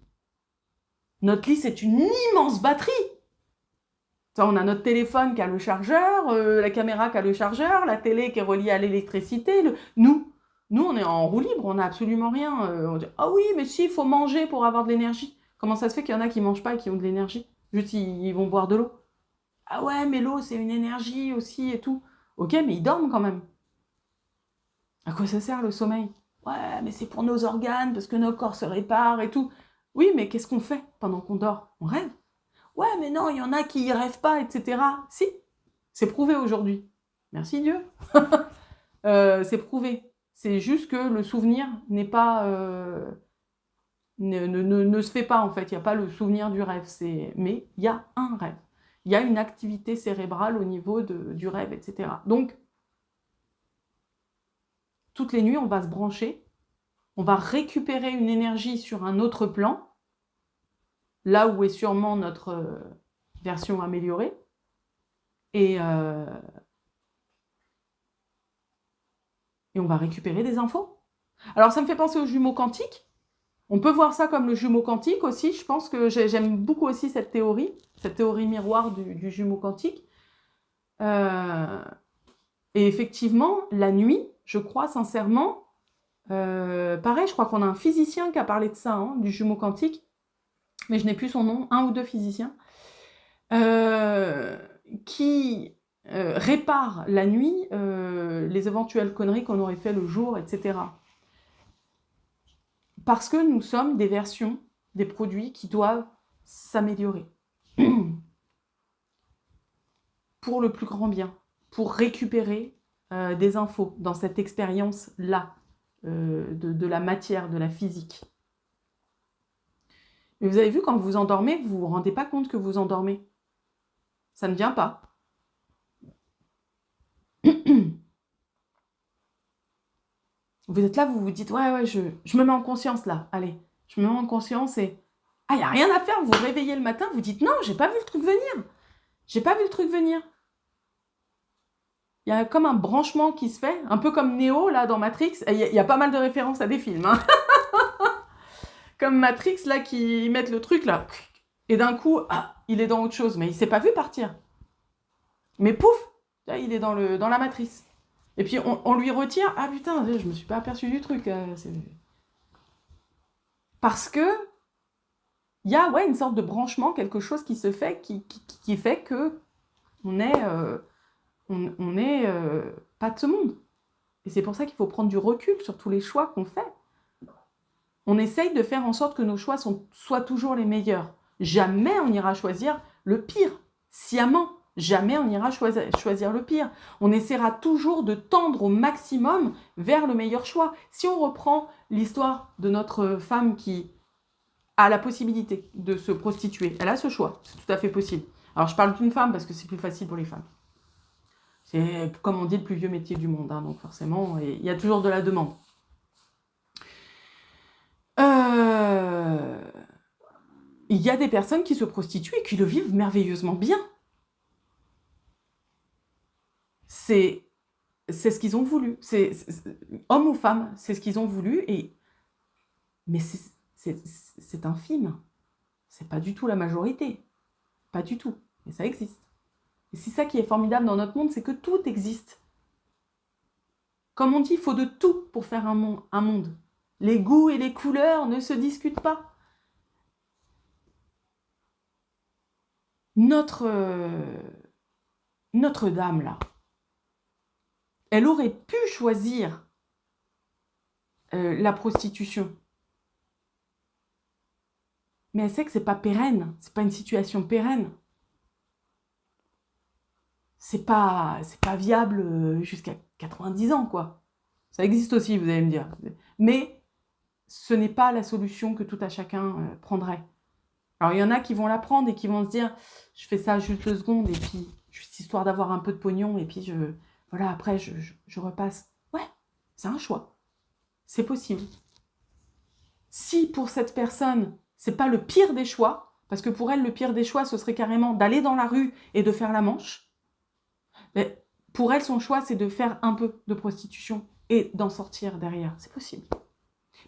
c'est une immense batterie. On a notre téléphone qui a le chargeur, la caméra qui a le chargeur, la télé qui est reliée à l'électricité. Nous, on est en roue libre, on n'a absolument rien. On dit, ah oui, mais si, il faut manger pour avoir de l'énergie. Comment ça se fait qu'il y en a qui ne mangent pas et qui ont de l'énergie? Juste, ils vont boire de l'eau. Ah ouais, mais l'eau, c'est une énergie aussi et tout. Ok, mais ils dorment quand même. À quoi ça sert le sommeil? Ouais, mais c'est pour nos organes, parce que nos corps se réparent et tout. Oui, mais qu'est-ce qu'on fait pendant qu'on dort? On rêve. Ouais, mais non, il y en a qui y rêvent pas, etc. Si, c'est prouvé aujourd'hui. Merci Dieu. C'est prouvé. C'est juste que le souvenir n'est pas... ne se fait pas, en fait. Il n'y a pas le souvenir du rêve. Mais il y a un rêve. Il y a une activité cérébrale au niveau du rêve, etc. Donc, toutes les nuits, on va se brancher. On va récupérer une énergie sur un autre plan, là où est sûrement notre version améliorée. Et on va récupérer des infos. Alors, ça me fait penser aux jumeaux quantiques. On peut voir ça comme le jumeau quantique aussi. Je pense que j'aime beaucoup aussi cette théorie miroir du jumeau quantique. Et effectivement, la nuit, je crois sincèrement, pareil, je crois qu'on a un physicien qui a parlé de ça, hein, du jumeau quantique, mais je n'ai plus son nom, un ou deux physiciens, qui répare la nuit les éventuelles conneries qu'on aurait fait le jour, etc. Parce que nous sommes des versions des produits qui doivent s'améliorer pour le plus grand bien, pour récupérer des infos dans cette expérience-là de la matière, de la physique. Mais vous avez vu, quand vous endormez, vous ne vous rendez pas compte que vous endormez. Ça ne vient pas. Vous êtes là, vous vous dites, ouais, je me mets en conscience là, allez, je me mets en conscience et... Ah, il n'y a rien à faire, vous vous réveillez le matin, vous dites, non, j'ai pas vu le truc venir. J'ai pas vu le truc venir. Il y a comme un branchement qui se fait, un peu comme Neo, là, dans Matrix. Il y a pas mal de références à des films, hein. Comme Matrix, là, qui mettent le truc, là, et d'un coup, il est dans autre chose, mais il s'est pas vu partir. Mais pouf, là, il est dans la matrice. Et puis, on lui retire, ah putain, je me suis pas aperçu du truc. Parce que il y a une sorte de branchement, quelque chose qui se fait, qui fait que on est pas de ce monde. Et c'est pour ça qu'il faut prendre du recul sur tous les choix qu'on fait. On essaye de faire en sorte que nos choix soient toujours les meilleurs. Jamais on ira choisir le pire, sciemment. Jamais on ira choisir le pire. On essaiera toujours de tendre au maximum vers le meilleur choix. Si on reprend l'histoire de notre femme qui a la possibilité de se prostituer, elle a ce choix, c'est tout à fait possible. Alors je parle d'une femme parce que c'est plus facile pour les femmes. C'est, comme on dit, le plus vieux métier du monde, hein, donc forcément, il y a toujours de la demande. Il y a des personnes qui se prostituent et qui le vivent merveilleusement bien. C'est ce qu'ils ont voulu. Homme ou femme, c'est ce qu'ils ont voulu. Mais c'est infime. C'est pas du tout la majorité. Pas du tout. Mais ça existe. Et c'est ça qui est formidable dans notre monde, c'est que tout existe. Comme on dit, il faut de tout pour faire un monde. Les goûts et les couleurs ne se discutent pas. Notre-Dame, là, elle aurait pu choisir la prostitution. Mais elle sait que c'est pas pérenne, c'est pas une situation pérenne. C'est pas viable jusqu'à 90 ans, quoi. Ça existe aussi, vous allez me dire. Mais ce n'est pas la solution que tout à chacun prendrait. Alors, il y en a qui vont la prendre et qui vont se dire, je fais ça juste 2 secondes, et puis, juste histoire d'avoir un peu de pognon, et puis, après, je repasse. Ouais, c'est un choix. C'est possible. Si pour cette personne, c'est pas le pire des choix, parce que pour elle, le pire des choix, ce serait carrément d'aller dans la rue et de faire la manche, mais pour elle, son choix, c'est de faire un peu de prostitution et d'en sortir derrière. C'est possible.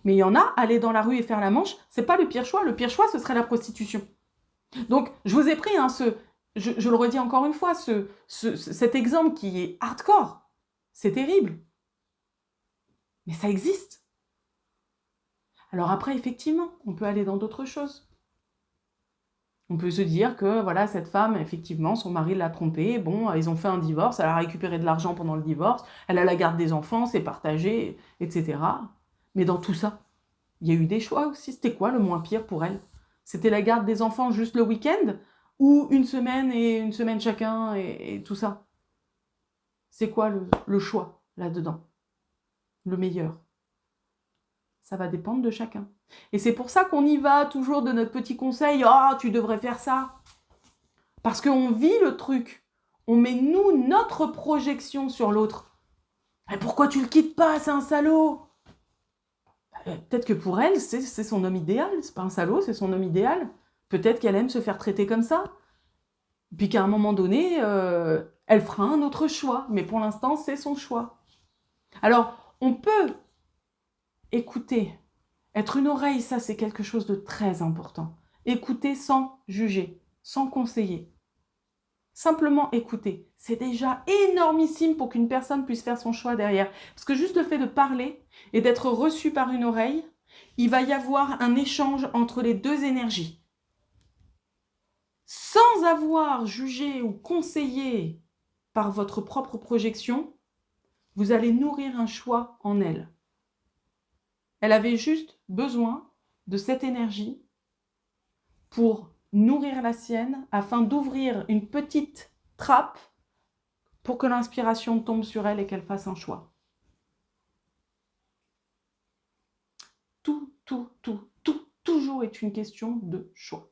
Mais il y en a, aller dans la rue et faire la manche, c'est pas le pire choix. Le pire choix, ce serait la prostitution. Donc, je vous ai pris, je le redis encore une fois, cet exemple qui est hardcore. C'est terrible. Mais ça existe. Alors après, effectivement, on peut aller dans d'autres choses. On peut se dire que, voilà, cette femme, effectivement, son mari l'a trompée, bon, ils ont fait un divorce, elle a récupéré de l'argent pendant le divorce, elle a la garde des enfants, c'est partagé, etc. Mais dans tout ça, il y a eu des choix aussi. C'était quoi le moins pire pour elle? C'était la garde des enfants juste le week-end? Ou une semaine et une semaine chacun et tout ça? c'est quoi le choix là-dedans? Le meilleur? Ça va dépendre de chacun. Et c'est pour ça qu'on y va toujours de notre petit conseil. Ah, tu devrais faire ça. Parce qu'on vit le truc. On met notre projection sur l'autre. Et pourquoi tu le quittes pas? C'est un salaud. Peut-être que pour elle, c'est son homme idéal. C'est pas un salaud, c'est son homme idéal. Peut-être qu'elle aime se faire traiter comme ça. Puis qu'à un moment donné, elle fera un autre choix. Mais pour l'instant, c'est son choix. Alors, on peut écouter. Être une oreille, ça, c'est quelque chose de très important. Écouter sans juger, sans conseiller. Simplement écouter. C'est déjà énormissime pour qu'une personne puisse faire son choix derrière. Parce que juste le fait de parler et d'être reçu par une oreille, il va y avoir un échange entre les deux énergies. Sans avoir jugé ou conseillé par votre propre projection, vous allez nourrir un choix en elle. Elle avait juste besoin de cette énergie pour nourrir la sienne afin d'ouvrir une petite trappe pour que l'inspiration tombe sur elle et qu'elle fasse un choix. Toujours est une question de choix.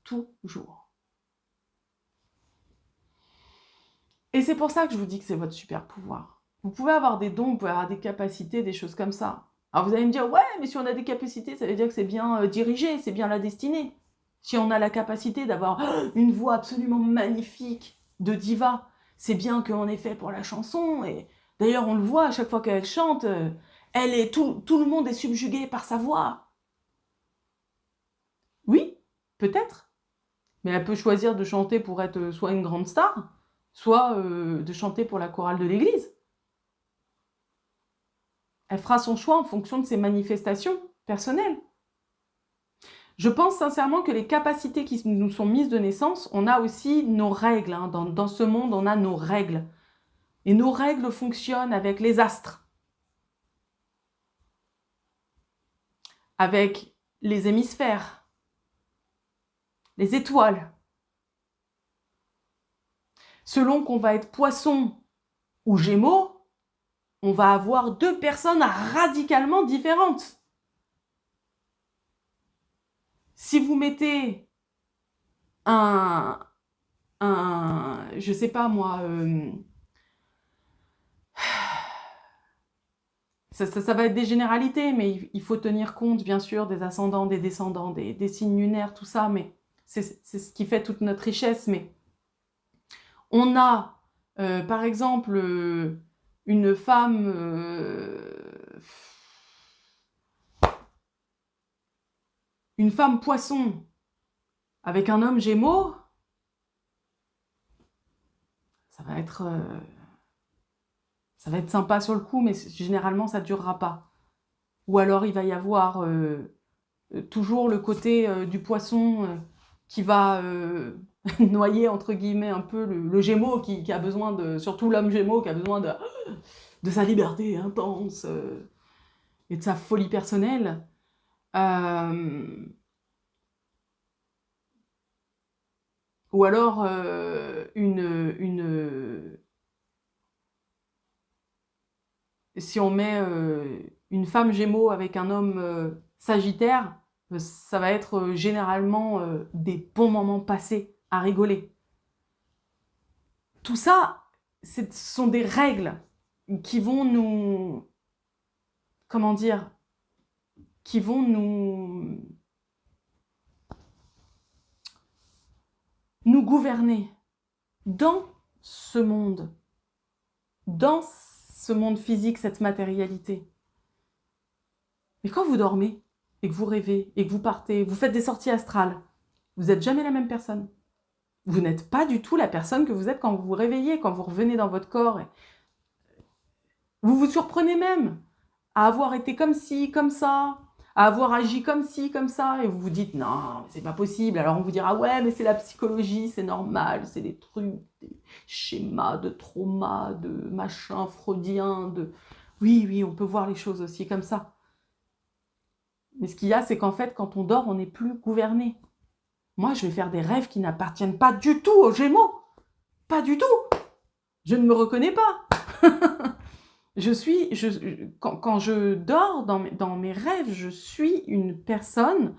Toujours. Et c'est pour ça que je vous dis que c'est votre super pouvoir. Vous pouvez avoir des dons, vous pouvez avoir des capacités, des choses comme ça. Alors vous allez me dire, ouais, mais si on a des capacités, ça veut dire que c'est bien dirigé, c'est bien la destinée. Si on a la capacité d'avoir une voix absolument magnifique de diva, c'est bien qu'on est fait pour la chanson. Et d'ailleurs, on le voit à chaque fois qu'elle chante, tout le monde est subjugué par sa voix. Oui, peut-être. Mais elle peut choisir de chanter pour être soit une grande star, soit de chanter pour la chorale de l'église. Elle fera son choix en fonction de ses manifestations personnelles. Je pense sincèrement que les capacités qui nous sont mises de naissance, on a aussi nos règles. Hein. Dans ce monde, on a nos règles. Et nos règles fonctionnent avec les astres, avec les hémisphères, les étoiles. Selon qu'on va être poisson ou gémeaux, on va avoir deux personnes radicalement différentes. Si vous mettez je sais pas moi, ça va être des généralités, mais il faut tenir compte bien sûr des ascendants, des descendants, des signes lunaires, tout ça, mais c'est ce qui fait toute notre richesse. Mais on a, par exemple, une femme poisson avec un homme gémeaux, ça va être sympa sur le coup, mais généralement ça ne durera pas. Ou alors il va y avoir toujours le côté du poisson qui va noyer entre guillemets un peu le gémeau qui a besoin surtout l'homme gémeau qui a besoin de sa liberté intense et de sa folie personnelle. Ou alors si on met une femme gémeaux avec un homme sagittaire, ça va être généralement des bons moments passés à rigoler. Tout ça, ce sont des règles qui vont nous... Comment dire? Qui vont nous gouverner dans ce monde physique, cette matérialité. Mais quand vous dormez, et que vous rêvez, et que vous partez, vous faites des sorties astrales, vous n'êtes jamais la même personne. Vous n'êtes pas du tout la personne que vous êtes quand vous vous réveillez, quand vous revenez dans votre corps. Vous vous surprenez même à avoir été comme ci, comme ça, à avoir agi comme ci, comme ça, et vous vous dites non, c'est pas possible. Alors on vous dira ouais, mais c'est la psychologie, c'est normal, c'est des trucs, des schémas de trauma, de machin freudien, de... Oui, on peut voir les choses aussi comme ça. Mais ce qu'il y a, c'est qu'en fait, quand on dort, on n'est plus gouverné. Moi, je vais faire des rêves qui n'appartiennent pas du tout aux Gémeaux. Pas du tout. Je ne me reconnais pas. Quand je dors dans mes rêves, je suis une personne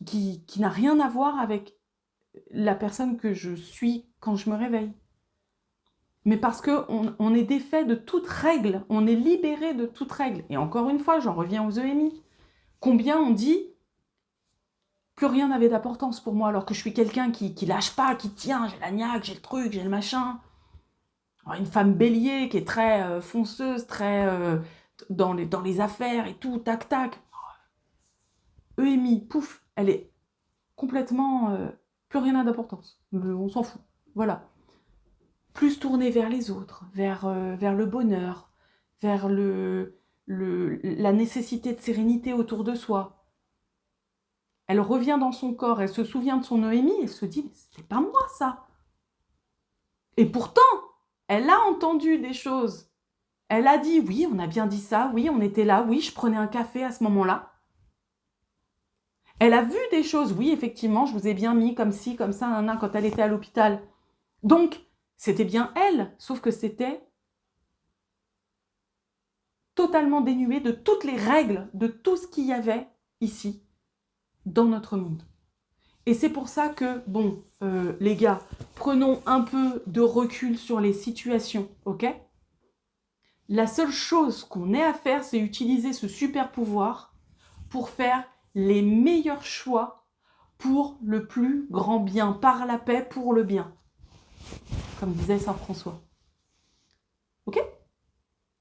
qui n'a rien à voir avec la personne que je suis quand je me réveille. Mais parce qu'on est défait de toute règle, on est libéré de toute règle. Et encore une fois, j'en reviens aux EMI. Combien on dit plus rien n'avait d'importance pour moi, alors que je suis quelqu'un qui lâche pas, qui tient, j'ai la niaque, j'ai le truc, j'ai le machin. Alors, une femme bélier qui est très fonceuse, très dans les affaires et tout, tac tac. EMI, pouf, elle est complètement plus rien n'a d'importance. On s'en fout. Voilà. Plus tournée vers les autres, vers le bonheur, vers la nécessité de sérénité autour de soi. Elle revient dans son corps, elle se souvient de son EMI, elle se dit, c'est pas moi ça. Et pourtant, elle a entendu des choses. Elle a dit, oui, on a bien dit ça, oui, on était là, oui, je prenais un café à ce moment-là. Elle a vu des choses, oui, effectivement, je vous ai bien mis comme ci, comme ça, quand elle était à l'hôpital. Donc, c'était bien elle, sauf que c'était totalement dénué de toutes les règles, de tout ce qu'il y avait ici, dans notre monde. Et c'est pour ça que, bon, les gars, prenons un peu de recul sur les situations, ok? La seule chose qu'on ait à faire, c'est utiliser ce super pouvoir pour faire les meilleurs choix pour le plus grand bien, par la paix, pour le bien. Comme disait Saint François. Ok?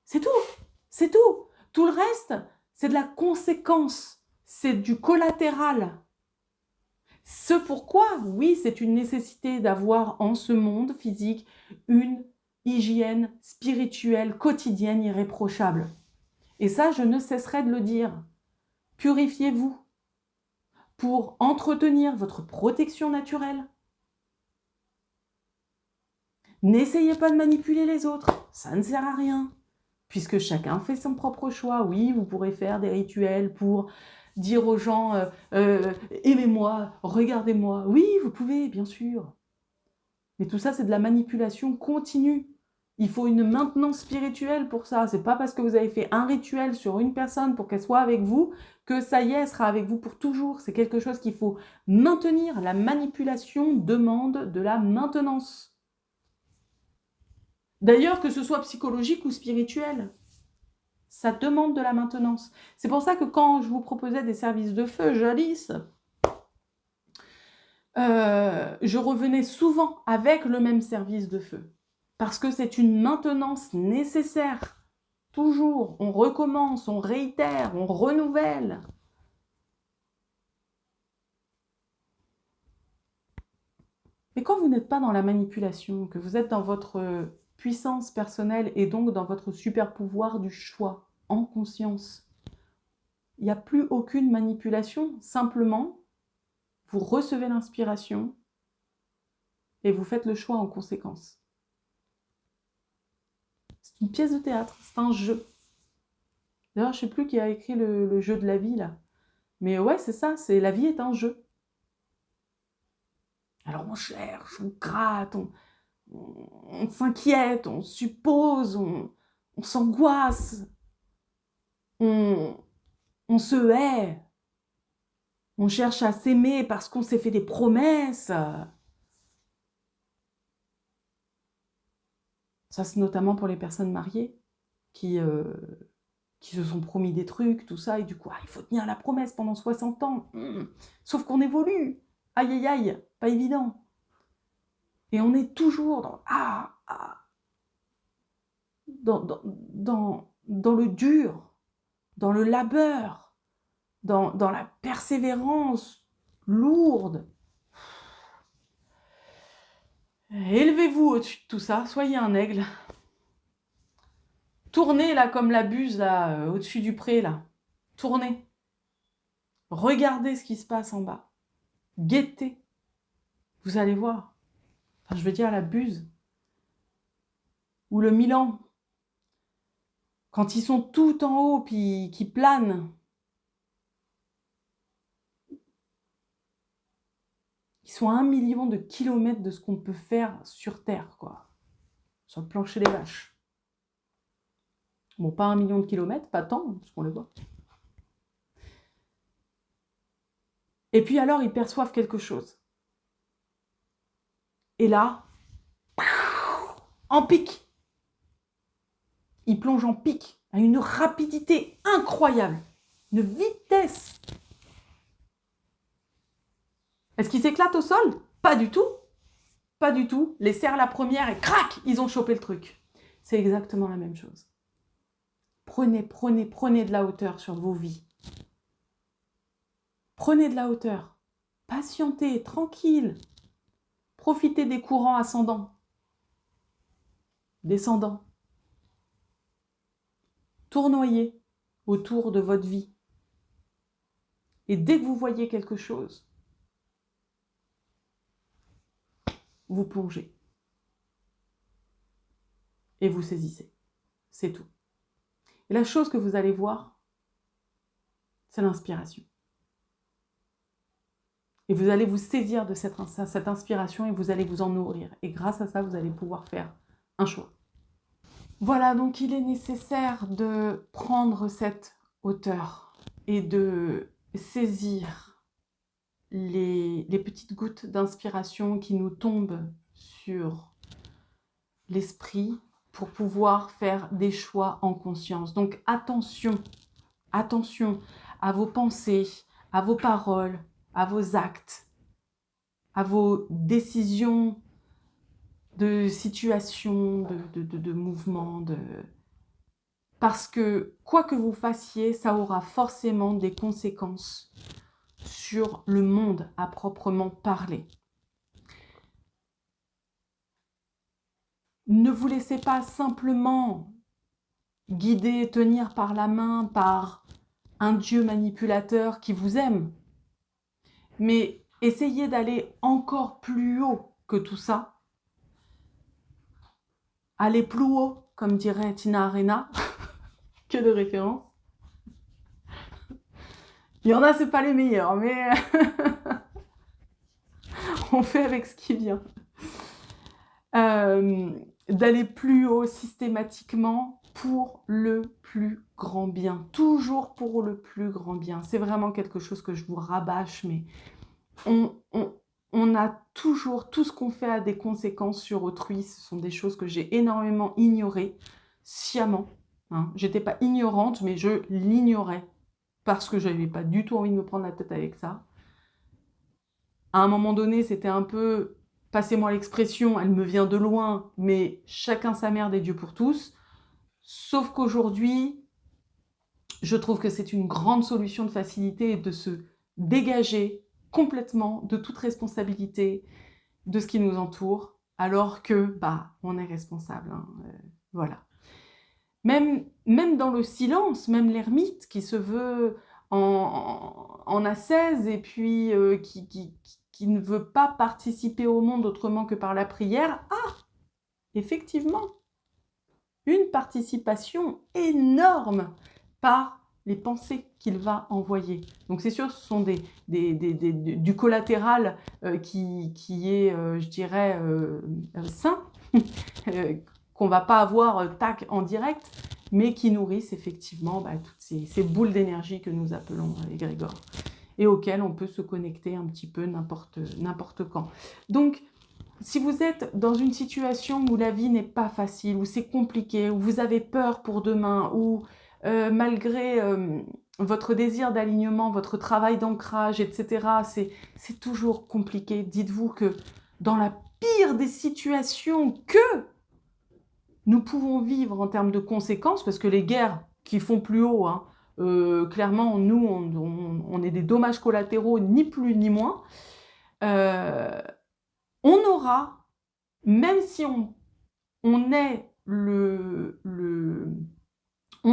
C'est tout. C'est tout. Tout le reste, c'est de la conséquence. C'est du collatéral. Ce pourquoi, oui, c'est une nécessité d'avoir en ce monde physique une hygiène spirituelle quotidienne irréprochable. Et ça, je ne cesserai de le dire. Purifiez-vous pour entretenir votre protection naturelle. N'essayez pas de manipuler les autres, ça ne sert à rien. Puisque chacun fait son propre choix. Oui, vous pourrez faire des rituels pour dire aux gens aimez-moi, regardez-moi. Oui, vous pouvez, bien sûr. Mais tout ça, c'est de la manipulation continue. Il faut une maintenance spirituelle pour ça. C'est pas parce que vous avez fait un rituel sur une personne pour qu'elle soit avec vous que ça y est, elle sera avec vous pour toujours. C'est quelque chose qu'il faut maintenir. La manipulation demande de la maintenance. D'ailleurs, que ce soit psychologique ou spirituel, ça demande de la maintenance. C'est pour ça que quand je vous proposais des services de feu, jadis, je revenais souvent avec le même service de feu. Parce que c'est une maintenance nécessaire. Toujours, on recommence, on réitère, on renouvelle. Mais quand vous n'êtes pas dans la manipulation, que vous êtes dans votre puissance personnelle et donc dans votre super pouvoir du choix, en conscience, il n'y a plus aucune manipulation, simplement, vous recevez l'inspiration et vous faites le choix en conséquence. C'est une pièce de théâtre, c'est un jeu. D'ailleurs, je ne sais plus qui a écrit le jeu de la vie, là. Mais ouais, c'est ça, c'est la vie est un jeu. Alors on cherche, on gratte, on s'inquiète, on suppose, on s'angoisse, on se hait, on cherche à s'aimer parce qu'on s'est fait des promesses. Ça, c'est notamment pour les personnes mariées qui se sont promis des trucs, tout ça, et du coup, il faut tenir la promesse pendant 60 ans. Sauf qu'on évolue. Aïe, aïe, aïe, pas évident. Et on est toujours dans le dur, dans le labeur, dans la persévérance lourde. Élevez-vous au-dessus de tout ça, soyez un aigle. Tournez là comme la buse là, au-dessus du pré là. Tournez. Regardez ce qui se passe en bas. Guettez. Vous allez voir. Enfin, je veux dire la buse. Ou le Milan. Quand ils sont tout en haut puis qui planent. Ils sont à 1 million de kilomètres de ce qu'on peut faire sur Terre, quoi. sur le plancher des vaches. Bon, pas 1 million de kilomètres, pas tant, parce qu'on le voit. Et puis alors, ils perçoivent quelque chose. Et là, en pic. Ils plongent en pic à une rapidité incroyable, une vitesse. Est-ce qu'ils s'éclatent au sol? Pas du tout. Pas du tout. Les serres la première et crac, ils ont chopé le truc. C'est exactement la même chose. Prenez de la hauteur sur vos vies. Prenez de la hauteur. Patientez, tranquille. Profitez des courants ascendants, descendants. Tournoyez autour de votre vie. Et dès que vous voyez quelque chose, vous plongez. Et vous saisissez. C'est tout. Et la chose que vous allez voir, c'est l'inspiration. Et vous allez vous saisir de cette inspiration et vous allez vous en nourrir. Et grâce à ça, vous allez pouvoir faire un choix. Voilà, donc il est nécessaire de prendre cette hauteur et de saisir les petites gouttes d'inspiration qui nous tombent sur l'esprit pour pouvoir faire des choix en conscience. Donc attention à vos pensées, à vos paroles, à vos actes, à vos décisions de situation, de mouvement, parce que quoi que vous fassiez, ça aura forcément des conséquences sur le monde à proprement parler. Ne vous laissez pas simplement guider, tenir par la main par un dieu manipulateur qui vous aime, mais essayez d'aller encore plus haut que tout ça. Aller plus haut, comme dirait Tina Arena, que de référence. Il y en a, c'est pas les meilleurs, mais on fait avec ce qui vient. D'aller plus haut systématiquement pour le plus grand bien. Toujours pour le plus grand bien. C'est vraiment quelque chose que je vous rabâche, mais on a toujours, tout ce qu'on fait a des conséquences sur autrui. Ce sont des choses que j'ai énormément ignorées, sciemment. Hein. J'étais pas ignorante, mais je l'ignorais parce que j'avais pas du tout envie de me prendre la tête avec ça. À un moment donné, c'était un peu, passez-moi l'expression, elle me vient de loin, mais chacun sa merde et Dieu pour tous. Sauf qu'aujourd'hui, je trouve que c'est une grande solution de facilité de se dégager complètement de toute responsabilité de ce qui nous entoure, alors que, on est responsable. Hein, voilà. Même dans le silence, même l'ermite qui se veut en ascèse et puis qui ne veut pas participer au monde autrement que par la prière, effectivement, une participation énorme par les pensées qu'il va envoyer. Donc c'est sûr, ce sont du collatéral qui est, je dirais, sain, qu'on va pas avoir tac en direct, mais qui nourrissent effectivement toutes ces boules d'énergie que nous appelons égrégores, et auxquelles on peut se connecter un petit peu n'importe quand. Donc, si vous êtes dans une situation où la vie n'est pas facile, où c'est compliqué, où vous avez peur pour demain, où malgré votre désir d'alignement, votre travail d'ancrage, etc., c'est toujours compliqué, dites-vous que dans la pire des situations que nous pouvons vivre en termes de conséquences, parce que les guerres qui font plus haut, hein, clairement, nous, on est des dommages collatéraux, ni plus ni moins, on aura, même si on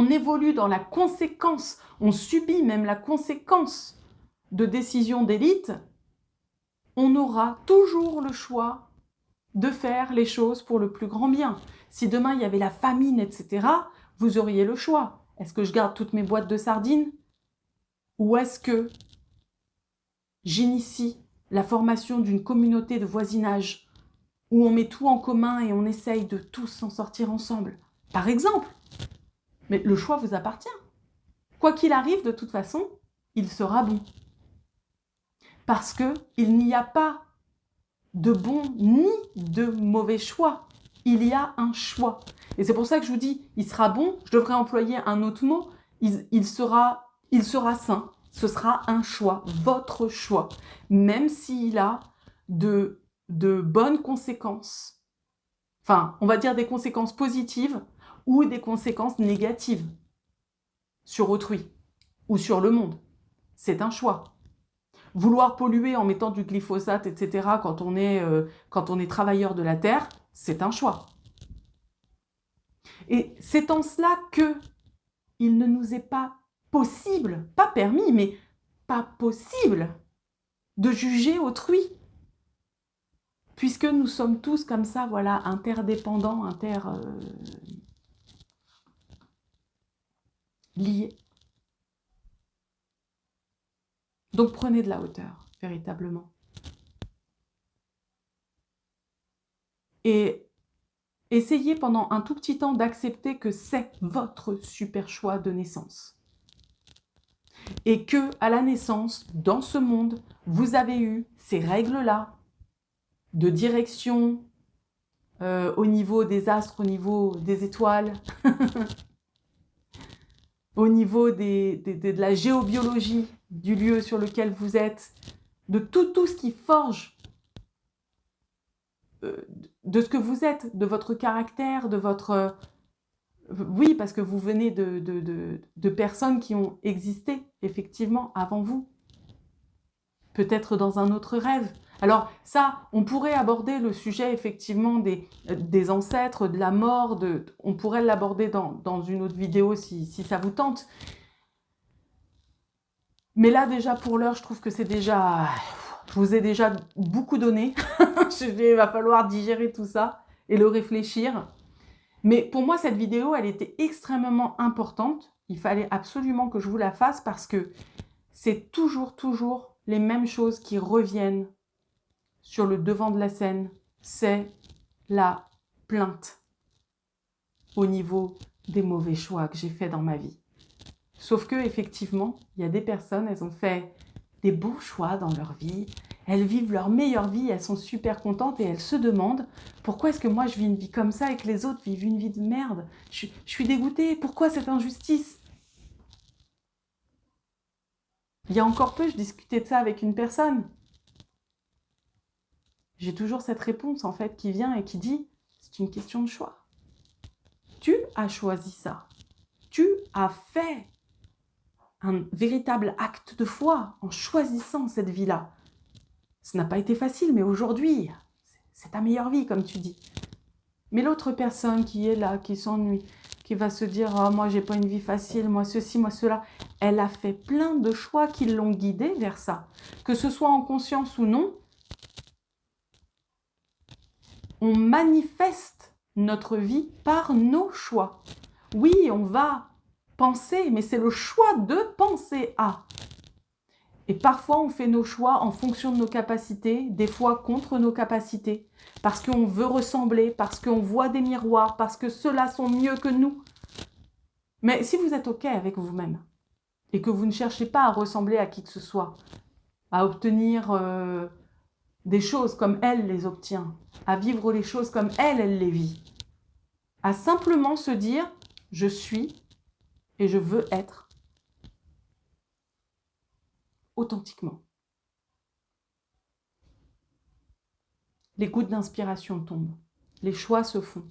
évolue dans la conséquence, on subit même la conséquence de décisions d'élite, on aura toujours le choix de faire les choses pour le plus grand bien. Si demain il y avait la famine, etc., vous auriez le choix. Est-ce que je garde toutes mes boîtes de sardines? Ou est-ce que j'initie la formation d'une communauté de voisinage où on met tout en commun et on essaye de tous s'en sortir ensemble. Par exemple. Mais le choix vous appartient. Quoi qu'il arrive, de toute façon, il sera bon. Parce qu'il n'y a pas de bon ni de mauvais choix. Il y a un choix. Et c'est pour ça que je vous dis, il sera bon, je devrais employer un autre mot, il sera sain. Ce sera un choix, votre choix. Même s'il a de bonnes conséquences. Enfin, on va dire des conséquences positives ou des conséquences négatives sur autrui ou sur le monde. C'est un choix. Vouloir polluer en mettant du glyphosate, etc., quand on est travailleur de la terre, c'est un choix. Et c'est en cela que il ne nous est pas possible, pas permis, mais pas possible de juger autrui. Puisque nous sommes tous comme ça, voilà, interdépendants, liés. Donc prenez de la hauteur, véritablement. Et essayez pendant un tout petit temps d'accepter que c'est votre super choix de naissance. Et que, à la naissance, dans ce monde, vous avez eu ces règles-là de direction au niveau des astres, au niveau des étoiles, au niveau de la géobiologie du lieu sur lequel vous êtes, de tout ce qui forge de ce que vous êtes, de votre caractère, de votre... Oui, parce que vous venez de personnes qui ont existé, effectivement, avant vous. Peut-être dans un autre rêve. Alors ça, on pourrait aborder le sujet, effectivement, des ancêtres, de la mort, on pourrait l'aborder dans une autre vidéo si ça vous tente. Mais là, déjà, pour l'heure, je trouve que c'est déjà... Je vous ai déjà beaucoup donné. Il va falloir digérer tout ça et le réfléchir. Mais pour moi, cette vidéo, elle était extrêmement importante. Il fallait absolument que je vous la fasse parce que c'est toujours les mêmes choses qui reviennent sur le devant de la scène. C'est la plainte au niveau des mauvais choix que j'ai faits dans ma vie. Sauf que, effectivement, il y a des personnes, elles ont fait des beaux choix dans leur vie, elles vivent leur meilleure vie, elles sont super contentes et elles se demandent pourquoi est-ce que moi je vis une vie comme ça et que les autres vivent une vie de merde. Je suis dégoûtée, pourquoi cette injustice? Il y a encore peu, je discutais de ça avec une personne. J'ai toujours cette réponse en fait qui vient et qui dit c'est une question de choix. Tu as choisi ça. Tu as fait un véritable acte de foi en choisissant cette vie-là. Ça n'a pas été facile, mais aujourd'hui, c'est ta meilleure vie, comme tu dis. Mais l'autre personne qui est là, qui s'ennuie, qui va se dire « Ah, moi, j'ai pas une vie facile, moi ceci, moi cela », elle a fait plein de choix qui l'ont guidée vers ça. Que ce soit en conscience ou non, on manifeste notre vie par nos choix. Oui, on va penser, mais c'est le choix de penser à. Et parfois, on fait nos choix en fonction de nos capacités, des fois contre nos capacités, parce qu'on veut ressembler, parce qu'on voit des miroirs, parce que ceux-là sont mieux que nous. Mais si vous êtes OK avec vous-même, et que vous ne cherchez pas à ressembler à qui que ce soit, à obtenir des choses comme elle les obtient, à vivre les choses comme elle les vit, à simplement se dire « je suis et je veux être » authentiquement. Les gouttes d'inspiration tombent, les choix se font.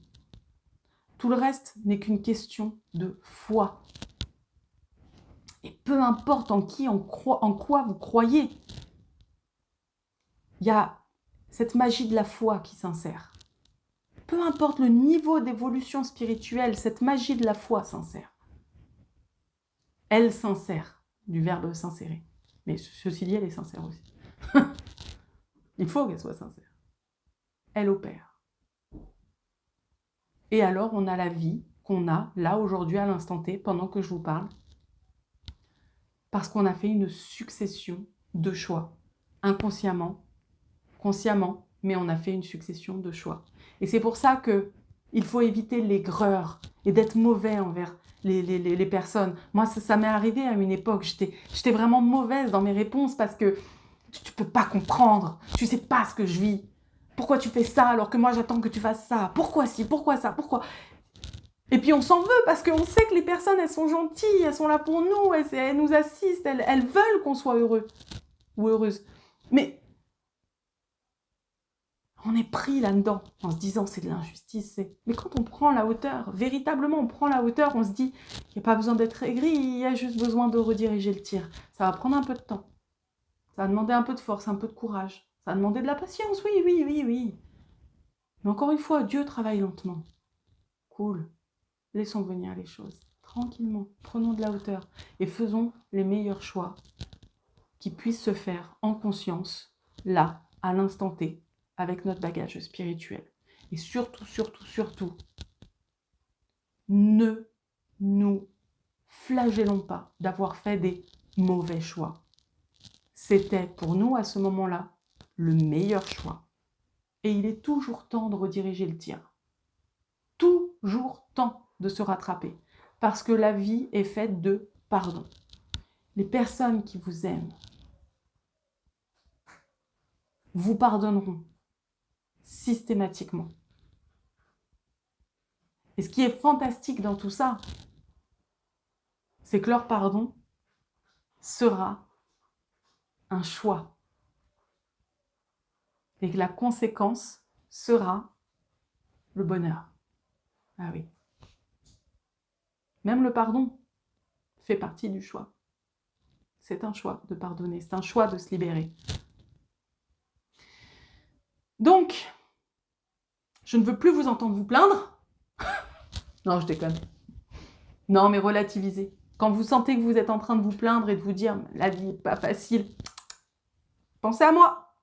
Tout le reste n'est qu'une question de foi. Et peu importe en quoi vous croyez, il y a cette magie de la foi qui s'insère. Peu importe le niveau d'évolution spirituelle, cette magie de la foi s'insère. Elle s'insère, du verbe s'insérer. Mais ceci dit, elle est sincère aussi. Il faut qu'elle soit sincère. Elle opère. Et alors, on a la vie qu'on a, là, aujourd'hui, à l'instant T, pendant que je vous parle, parce qu'on a fait une succession de choix, inconsciemment, consciemment, mais on a fait une succession de choix. Et c'est pour ça qu'il faut éviter l'aigreur et d'être mauvais envers les personnes. Moi, ça m'est arrivé à une époque, j'étais vraiment mauvaise dans mes réponses parce que tu peux pas comprendre, tu sais pas ce que je vis. Pourquoi tu fais ça alors que moi j'attends que tu fasses ça? Pourquoi ci? Pourquoi ça? Pourquoi? Et puis on s'en veut parce qu'on sait que les personnes, elles sont gentilles, elles sont là pour nous, elles nous assistent, elles veulent qu'on soit heureux ou heureuse. Mais on est pris là-dedans en se disant c'est de l'injustice. Mais quand on prend la hauteur, véritablement on prend la hauteur, on se dit il n'y a pas besoin d'être aigri, il y a juste besoin de rediriger le tir. Ça va prendre un peu de temps. Ça va demander un peu de force, un peu de courage. Ça va demander de la patience, oui, oui, oui, oui. Mais encore une fois, Dieu travaille lentement. Cool. Laissons venir les choses. Tranquillement. Prenons de la hauteur. Et faisons les meilleurs choix qui puissent se faire en conscience, là, à l'instant T, avec notre bagage spirituel. Et surtout, surtout, surtout, ne nous flagellons pas d'avoir fait des mauvais choix. C'était pour nous, à ce moment-là, le meilleur choix. Et il est toujours temps de rediriger le tir. Toujours temps de se rattraper. Parce que la vie est faite de pardon. Les personnes qui vous aiment vous pardonneront systématiquement. Et ce qui est fantastique dans tout ça, c'est que leur pardon sera un choix. Et que la conséquence sera le bonheur. Ah oui. Même le pardon fait partie du choix. C'est un choix de pardonner, c'est un choix de se libérer. Donc, je ne veux plus vous entendre vous plaindre. Non, je déconne. Non, mais relativisez. Quand vous sentez que vous êtes en train de vous plaindre et de vous dire « la vie n'est pas facile », pensez à moi.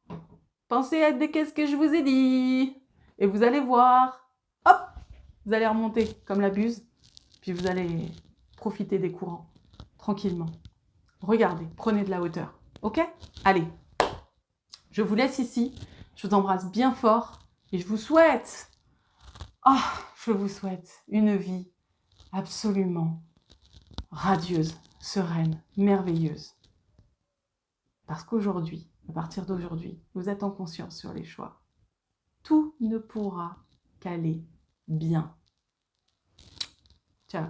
Pensez à qu'est-ce que je vous ai dit. Et vous allez voir. Hop, vous allez remonter comme la buse. Puis vous allez profiter des courants. Tranquillement. Regardez, prenez de la hauteur. Ok? Allez. Je vous laisse ici. Je vous embrasse bien fort. Et je vous souhaite... je vous souhaite une vie absolument radieuse, sereine, merveilleuse. Parce qu'aujourd'hui, à partir d'aujourd'hui, vous êtes en conscience sur les choix. Tout ne pourra qu'aller bien. Ciao.